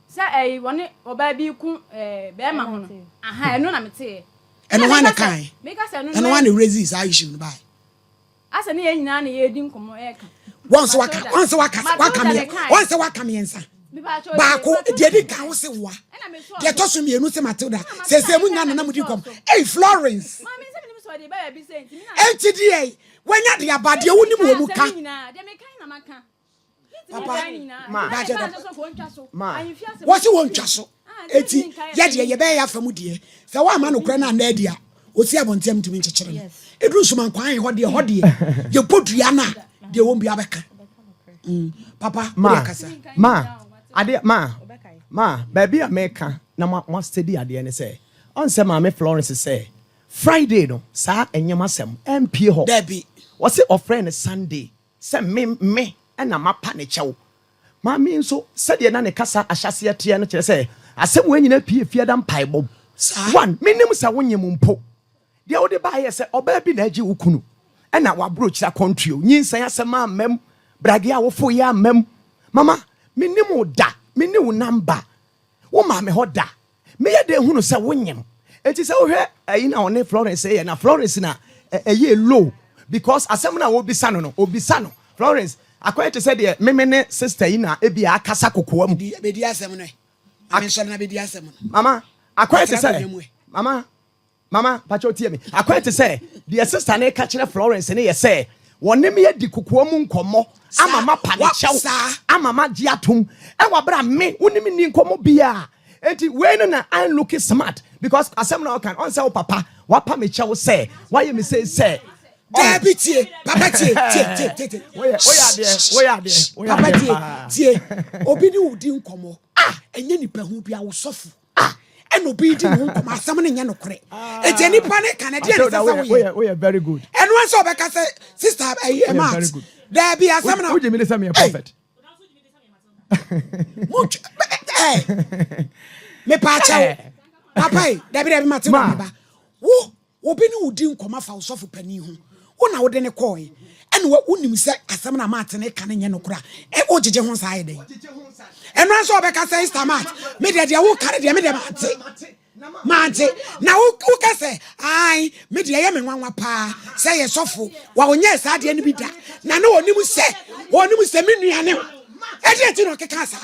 sa woni oba bi ku be ma ho no aha eno na mete eno wan na kan me ka se eno wan na resist I issue no bai asa ne ye nyina na ye di nkomo e ka once waka me ensa ba ko de di kan wo se wa de to so mienu se Matilda se mu nya na mudi kom hey Florence ma me se me so de ba bi se enti enti di wanya de abade woni mo mu ka de me kan na maka papa ma wo se won twa so enti ye de ye be ya famu de se wa ma no kra na na dia osi abontem timi nchekere edru so man kwan ho de ye podua na de won bia beka papa ma baby America na ma study ade ne say on say ma me Florence say Friday no sa enyama sem MP ho Debbie was it friend Sunday say me na ma pa ne chew ma me nso said na ne kasa ahyase atia no kire say asem we nyina pie fie da mpai bom one menim sa wonyem mpo de wo de ba ye say oba bi na agi wukunu na wa broach that country nyinsan asem amem brage a wo fo ya amem mama menim da menim number wo ma me ho da me ye de hunu say wonyem enti say wo hwe ayi na one Florence say na Florence na eye low because asem na wo bisa no obisa no Florence akwai to say de me ne sister yi na ebi akasa kokoa mu be di asem no ame so na be di asem no mama akwai to say mama pacho tie me akwai to say the sister na ka kire Florence ne ye say wonne me ye di kokoa mu nkomo ama ma pa ne chew ama ma gi atom e wa bra me woni me ni nkomo bia enti we no na I look smart because asem na kan on say papa wa pa me chew say why you me say Debbie tie papa tie oya de papa tie obi ni udi nkomo enye nipa hu bia wo sofu eno bi di hu nkomo asem ne nya no kore eti nipa ne Canadian sasa we are very good eno so obeka say sister Matt Debbie asem na wo je me dey say me prophet much me pa cha papa Debbie Matilda ba wo obi ni udi nkomo fa wo sofu pani hu Una wo de ne koy. And what unim say asem na matene kan nye no kra. E o jeje ho sae dey. Eno anso obeka say stamat. Me de wo kare de me de mate. Na wo ka say ai me de ye me nwanwa pa. Say ye sofo. Wa onye sa de ne bi da. Na no onim se me nuane. E de ti no keka sa.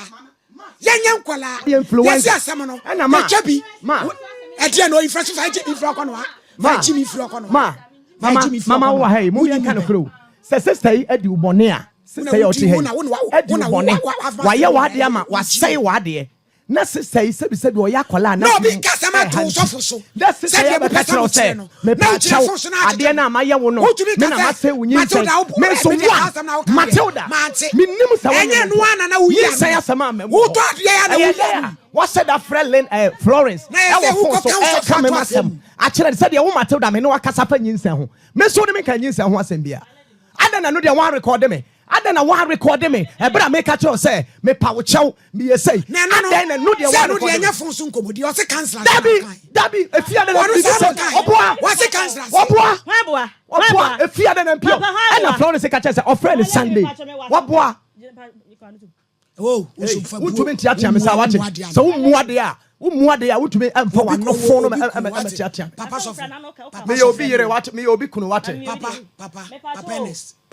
Yenya nkwala. Yes asem no. Na chabi. E de no ifra so fa ifra ko no ha. Mama wa hey mo yen kan kro se sister yi adi ubone a sister yi o ti hey adi ubone wa ye wa de ama wa sei wa de na sister yi se bi o ya kola na no bi kasa ma to so so that sister yi be ka say me pa chaw ade na ma ye wo no me na ma say wo nyin say me so wa Matilda me nim sa wo enye no ana na wo yi say asama ma wo to ade ya na wo what said that friend Florence e wo so come masem a kire said the woman Matilda me no akasa pa nyinsa ho me so ne me kan nyinsa ho asem bia adana no de one record me adana one record me e bra me ka cho say me pa wo chew me ye say adana no de one record anya fon so nkomodi o se cancel dabi e fi adana no oboa o se cancel oboa e fi adana mpio e na Florence ka che say o friend Sunday oboa oh utumi ntia tia me sa wache so umuade a utumi emfa wa no fon no tia tia papa so me obi yere wache me obi kunu wache papa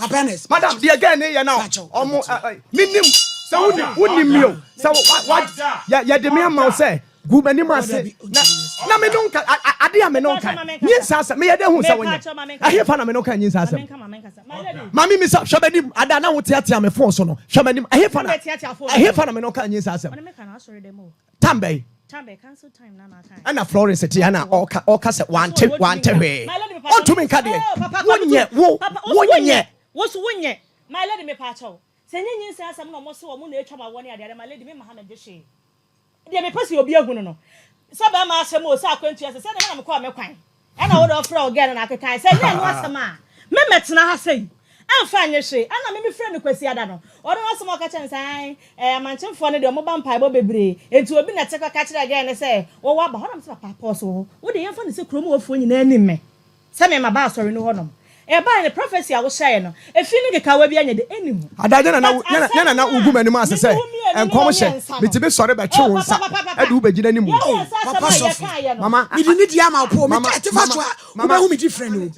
Ernest madam the again here now omo minim so unim me o so what ya de me am say gu mani ma say na me nunka ade a me nunka nyinsa sa me ye de hu sa wonya ahe fa na me nunka nyinsa sa mami mi sa hwabanim ada na wo tiatia me fon so no hwabanim ahe fa na me nunka nyinsa sa tambe cancel time na kan ana Florence ti ana oka se wante hwe on to me nka de wonye wonye my lady me pa chaw se nyinsa asam na mo se wo mo na etwa ma woni ade my lady me Mohammed she de me pese obi ehunu no so ba ma asem o se akwantu ase se na me kwa me kwan ana wo do fra ogen na akekan se nya no asem a me metena ha sei amfa anye hwe ana me friend kwasi ada no odo asem o ka chen sai amanchemfo ne de mo ba mpa bo bebre enti obi na teka ka kire again se wo wa ba honam se papa pause wo de yemfa ne se krom wo fo nyina anim me se me ma ba sorry no honam e ba ne prophecy a wo share no efi ne keka wa bi anya de enimu adaje na ugu mani ma se enkom hye metibe sore be twe wo nsa ade wo begina nimu papa sof mama mi di dia ma po mi ka te fa so wo ba hu mi different o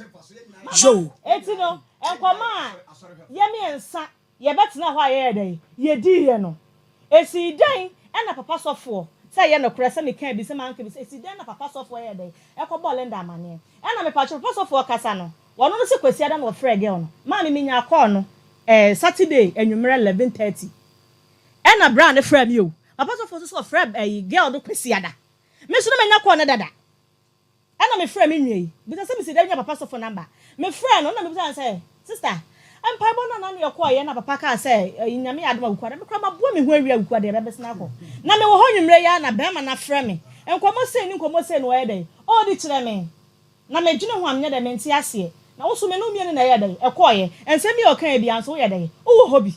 jo eti no enkoma ye mi ensa ye betena ho aye dey ye di ye no esi dan e na papa sofo say ye no kure se me kan bi se man kan bi se esi dan na papa sofo ye dey e ko ball nda amane e na me pa papa sofo kasa no wono no se kwasi ada no frɛ girl no ma me nya call no Saturday enwumere 11:30 e na bra ne frɛ mi o papa sofo so frɛ girl do kwasi ada me so no me nya call no dada e na me frɛ mi nwie bi se me si da nya papa sofo number me frɛ no na me bi say sister empire bona na ne call ye na papa ka say nyame adoma wukwada me kra ma bo me ho awia wukwada e be sna ko na me wo ho nwumere ya na be ma na frɛ me enkomo sei ni nkomo sei no ye dey o di kire me na me dwene ho amnya de me nti ase na wo so me no mie na ye dey e call ye ensem ye okan bia nso ye dey wo hobi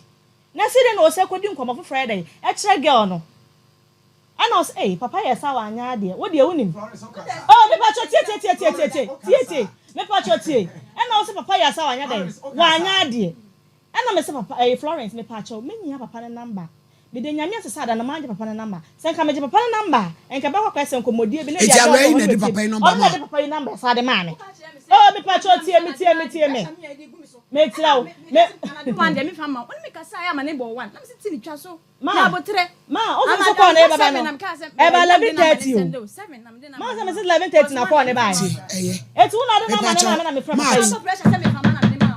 na se de na o se kodi nkomo foforo ye dey e kire girl no ana o say papa ye sa wa anya de wo de wonim oh me pa cho tie me pa cho tie ana o se papa ye sa wa anya de wa anya de ana me se papa Florence me pa cho me nya papa na number me de nyame asesa da na manje papa na number se nka me je papa na number enka ba kwa kwese nkomodie bi na dia ja we na de papa number ma de papa number sa de ma me oh me pa cho tie me me tira me one dem fa ma woni me kasa ya ma ne bo one nam se ti ni twa so na botre ma o so ko na baba no e ba 11:30 o 7 nam de na ma se me 11:30 na ko ne ba etu na de na me from ma so pressure se me fa ma na me ma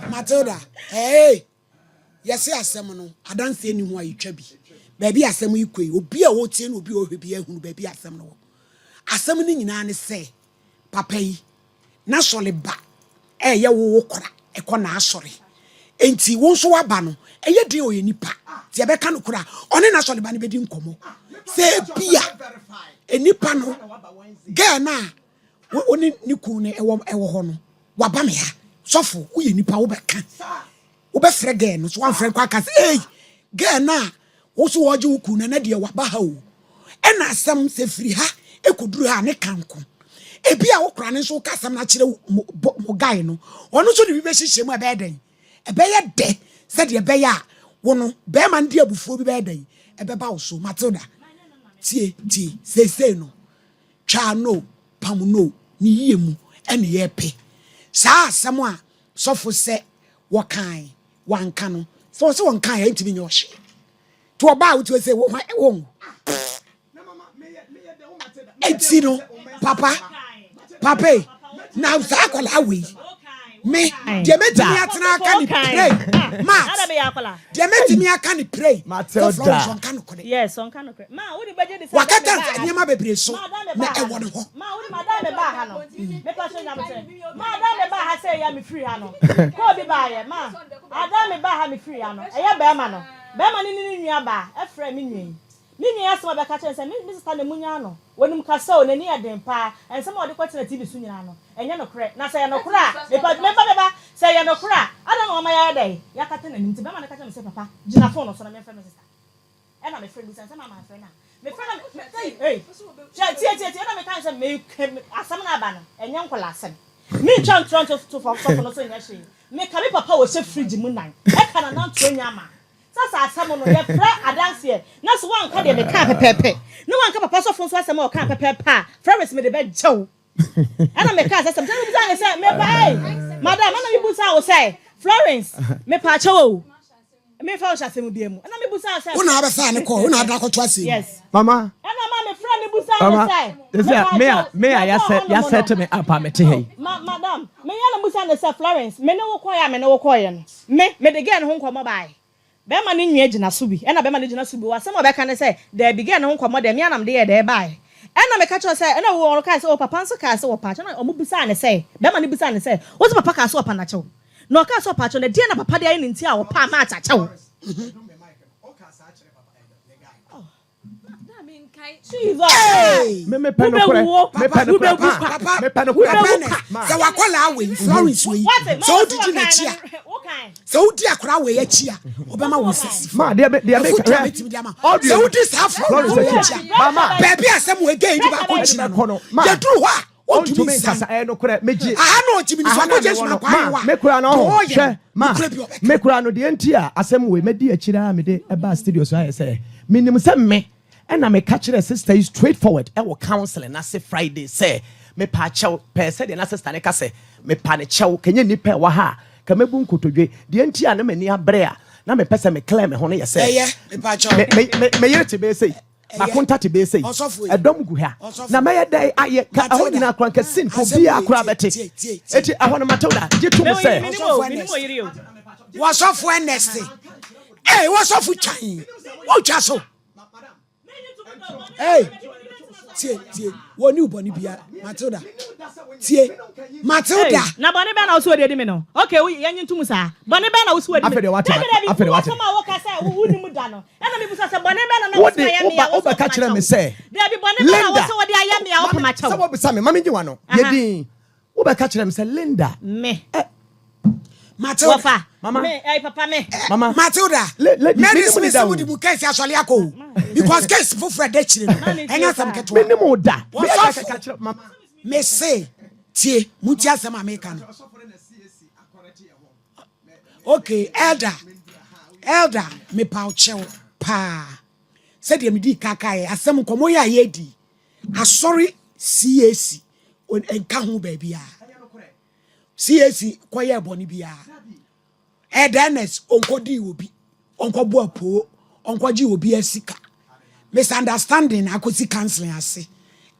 Matilda yes asem no adanse eni ho ayetwa bi baabi asem ikoi obi a wo tie na obi o hwebi ahunu baabi asem no asem ni nyina ne se papa yi na sole ba ye wo kora e ko na asore enti wo so waba no ye de o ye nipa ti e be ka no kora one na sole ba ne be di nkomo se bia enipa no ga na oni ni ku ne e wo ho no waba me ha sofo wo ye nipa wo be ka wo be frɛ ga no so wan frɛ kwa ka se ga na wo so wo je wo na de waba ha o e na asem se firi ha ekoduru ha ne kanko ebi a wokra ne so kasam na kire mo guy no ono so de bi be hihye mu ebeden ebeye de said ye be ya wono be man de abufuo bi be den ebe ba wo so Matilda tie say no twa no pam no ni yie mu ene ye pe sa asem a sofo se wo kan wanka no so won kan ya ntimi nyohye to oba wo to say wo eti no papa now sa akola we me de metimi atena aka ni pray ma de metimi aka ni pray Matilda yes on kan okre ma wo di beje di wakata nyema bebre so na ewo ne ho ma wo di madam me ba ha no me pa so nya me madam me ba ha say ya me free ha no ko bi ba ye ma madam me ba ha me free ha no eya be ma no be ma ni nua ba e frɛ me nwen ni nua asema be ka chen say me sister na munya no wonum ka say o na ni eden pa ensem o de kwetena TV su nyina no enye no kre na say no kra me ba say ye no kra ada no ma ya dey ya ka tena nti be ma na ka chen say papa gina phone no so na me frɛ me sister e na me frɛ me say ma frɛ na me frɛ na hey tie na me kan say me asem na ba no enye nkola asem me chan to for no so nya hwe me ka me papa wo se fridge mu nan e ka na na to nya ma sasa asem no ye frɛ adanse e na so wan ka de me ka pepepe no wan ka papa so fon so asem o ka pepepe a frɛwes me de be jew ana me ka asem tell me say me pa hey madam ana me busa wo say Florence me pa chewo me fa o asem bi mu ana me busa say una abesa ne ko una adra ko to asem yes mama ana ma me frɛ ne busa say me ya set me up am te hey madam me ya na busa ne say Florence me ne wo koya no me de get ho nkomo bai be ma ne nwie gina so bi e na be ma ne gina so bi wasem obeka ne say there begin ho nkomo de me anam de ye de bai e na me ka cho say e na wo ka say o papa nso ka say wo pa cho na o mu busa ne say be ma ne busa ne say wo so papa ka say o pa na cho no ka say o pa cho na de na papa de ayi ne nti a wo pa ma acha cho hey me pen no papa se wakola we Florence we so did na chia so di akora we ya chia obema wo sisi ma de so di sa Florence mama baby asem we gay di ba ko china no ya duru ho o to me kasa no kure meji no chimi so ko jesu na kwan wa me kura no ho hwe ma me kura no de enti a asem we medi akira me de eba studio so aye say minim se me and I'm a catcher sister is straightforward. I will counsel and I say Friday say me pa chow per said and sister neka say me pa ne chow kenye ni pe wa ha ka me bun kotodwe de enti a na me ni abrea na me pese me claim me ho ne say me pa chow me yete be say ma contact be say edom gu ha na me ye dai aye ka ho nyina kran ka sin ko bia akra bete eti ahono Matilda jitu me say was off Wednesday hey was off chan wo twa so hey tie woni uboni bia Matilda tie Matilda na boni be na wo so de me no okay yenyi ntum sa boni be na wo so de me afede what sama wo ka say wo ni mu da no na me busa say boni be na wo so ya me ya wo be ka kire me say there be boni be na wo so wo de ya me ya wo pama chawo say wo be say me mama njiwa no yedin wo be ka kire me say Linda me Matilda Wafa mama me papa me mama Matilda medicine is with the case asole akọ because case for Fred chire no enya sam keto me nimo da mama me say tie muti asem America no okay elder me pa chew pa said dem di kaka asem komo ya yedi asori CAC on enka ho ba bia CAC koye boni bia edenes onkodi obi onkobo apo onkoji obi asika misunderstanding akosi counseling ase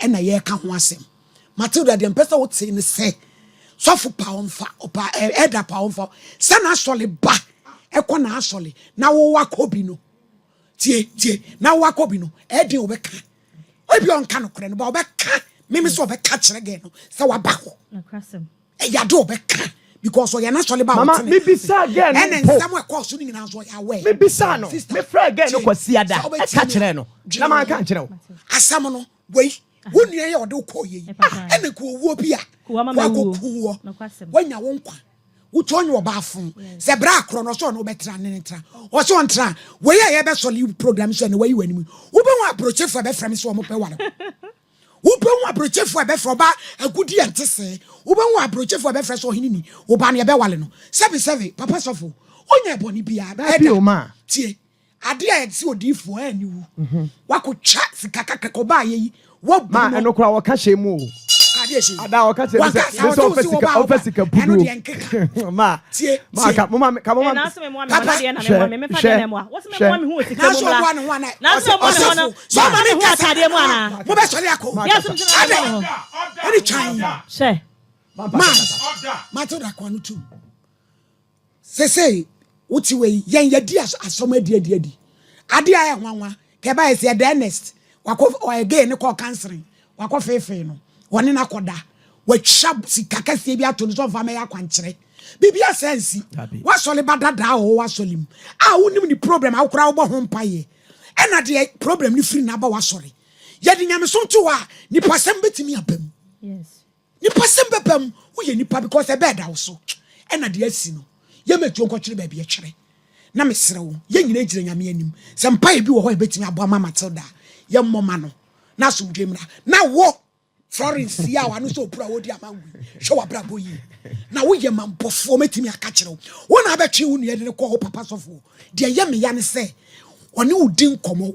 na ye ka ho asem Matilda dem pesa wo te ne se sofu pa onfa opa eda pa onfa sana sole ba ekona asole na wo wakobi no tie na wo wakobi no edi obeka obi onka no kore no ba obeka mimi so obeka kire ge no se wa ba ho na krasem ya do obeka because we are not solid about mama me bisa again and then somewhere cause you na so away me bisa no me fra again no kwasiada e ka kire no na man ka kire asam no we wonu ye ode ko ye ene ko owuo bi a wa ko kuwo wanya won kwa wutonyo obafun se bra akro no so no betra ne ntra o so ntra we ye be solid program so ne we wanimu wo be wa approach for be frame so mo pe wa Uben wa broche for be for ba agudi ante se. Uben wa broche for be fresh ohinini. Oba ne be wale no. Sebi papa sofo. Onya boni bia. Baby o ma. Tie. Ade a yesi odifo ani wu. Wako chat sikaka koba yi. Wo Ma eno kura wo ka shemu o. Ada o ka se ofesika pudu. Ma. Ma ka mama na so me mo na de na me fa de na mo. Wo se me mo me hu osika mo la. Na so mo no. So ma me hu atade mo ana. Mo be sori akọ. Yes, mo tell Any time. She. Ma to da kwanu tu. Say uti we yen yedi asom adi. Ade aye hwanwa. Ke ba ese the next. Wako o again ne call canceling. Wako fefe no. Woni na koda. Wa twa sika kase bi ato no so fa me yakwankyere. Bibia sense. Wa sole badada o wa solim. Ah wonim ni problem akura wo bo ho mpaye. Ena de problem ni free na ba wa sore. Yedi nyame so nto wa nipa sem betimi abam. Yes. Nipa sem bebam wo ye nipa because e bed da so. Ena de asi no. Ye metu nkokyere ba bia kyere. Na mesere wo. Ye nyina gire nyame anim. Se mpaye bi wo ho e betimi abo ama Matilda. Ye mmoma no. Na somdwemra. Na wo Florence ya wa no so pura wo di amangu. Hwe wa brabo yi. Na wo ye mampofo metimi aka kyere wo. Wo na abetwe wo nua de ne ko papa sofo. De ye me ya ne se oni udi nkomo.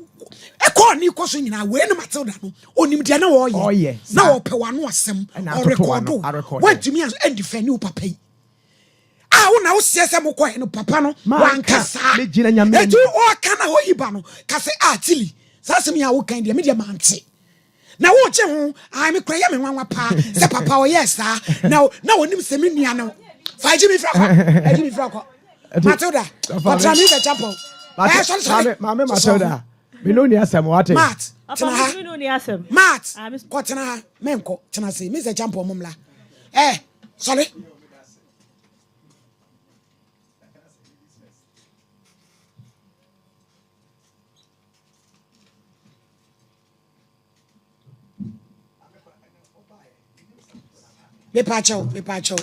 E ko ni ko so nyina we ne Matilda no. Onim de na wo ye. Na wo pe wa no asem. O record. What to me as defend you papa yi. Ah wo na wo siese mo ko no papa no wan kasa. Eju o kana ho yiba no. Kase atili. Sasem ya wo kan de me de mante. Na wo che ho ai me kra ya me nwanwa pa se papa o yes na wonim se me nua no fa ji mi fra ko Matilda patra mi the chapel Mama Matilda me no ni asem wate Mat Papa me no ni asem Mat ko tena menko tena se mi the chapel mumla sorry me pacho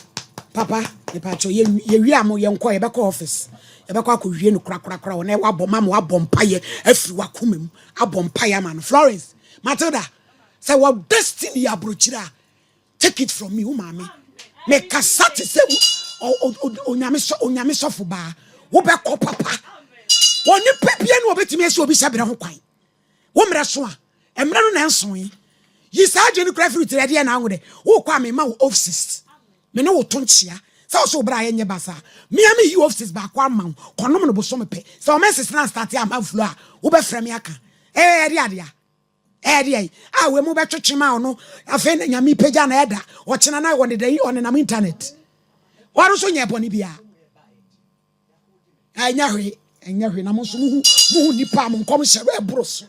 papa me pacho ye wi am ye nko ye be ko office ye be ko akwie no kra na wa bom am wa bom paye afiri wa komam abom paye man Florence Matilda say what destiny abrochira take it from me umami me kasati say onyame sofo ba wo be ko papa woni pepie no obetimi ese obi sabere ho kwan wo mre so a emre no na enso yi yi sa je ni kra fruit ready na anwode wo kwa me ma wo office me no wo tonchia sa so bra ye nye basa me am yi office ba kwa ma konom no bo so me pe sa o message na start am aflo a wo be frame aka ade we mo be twetwema no afa na nyame pagya na eda o kena na wo de on na internet waro so nye boni bia anya hwe na mo so mu nipa mo nkom hye we bro so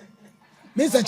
me se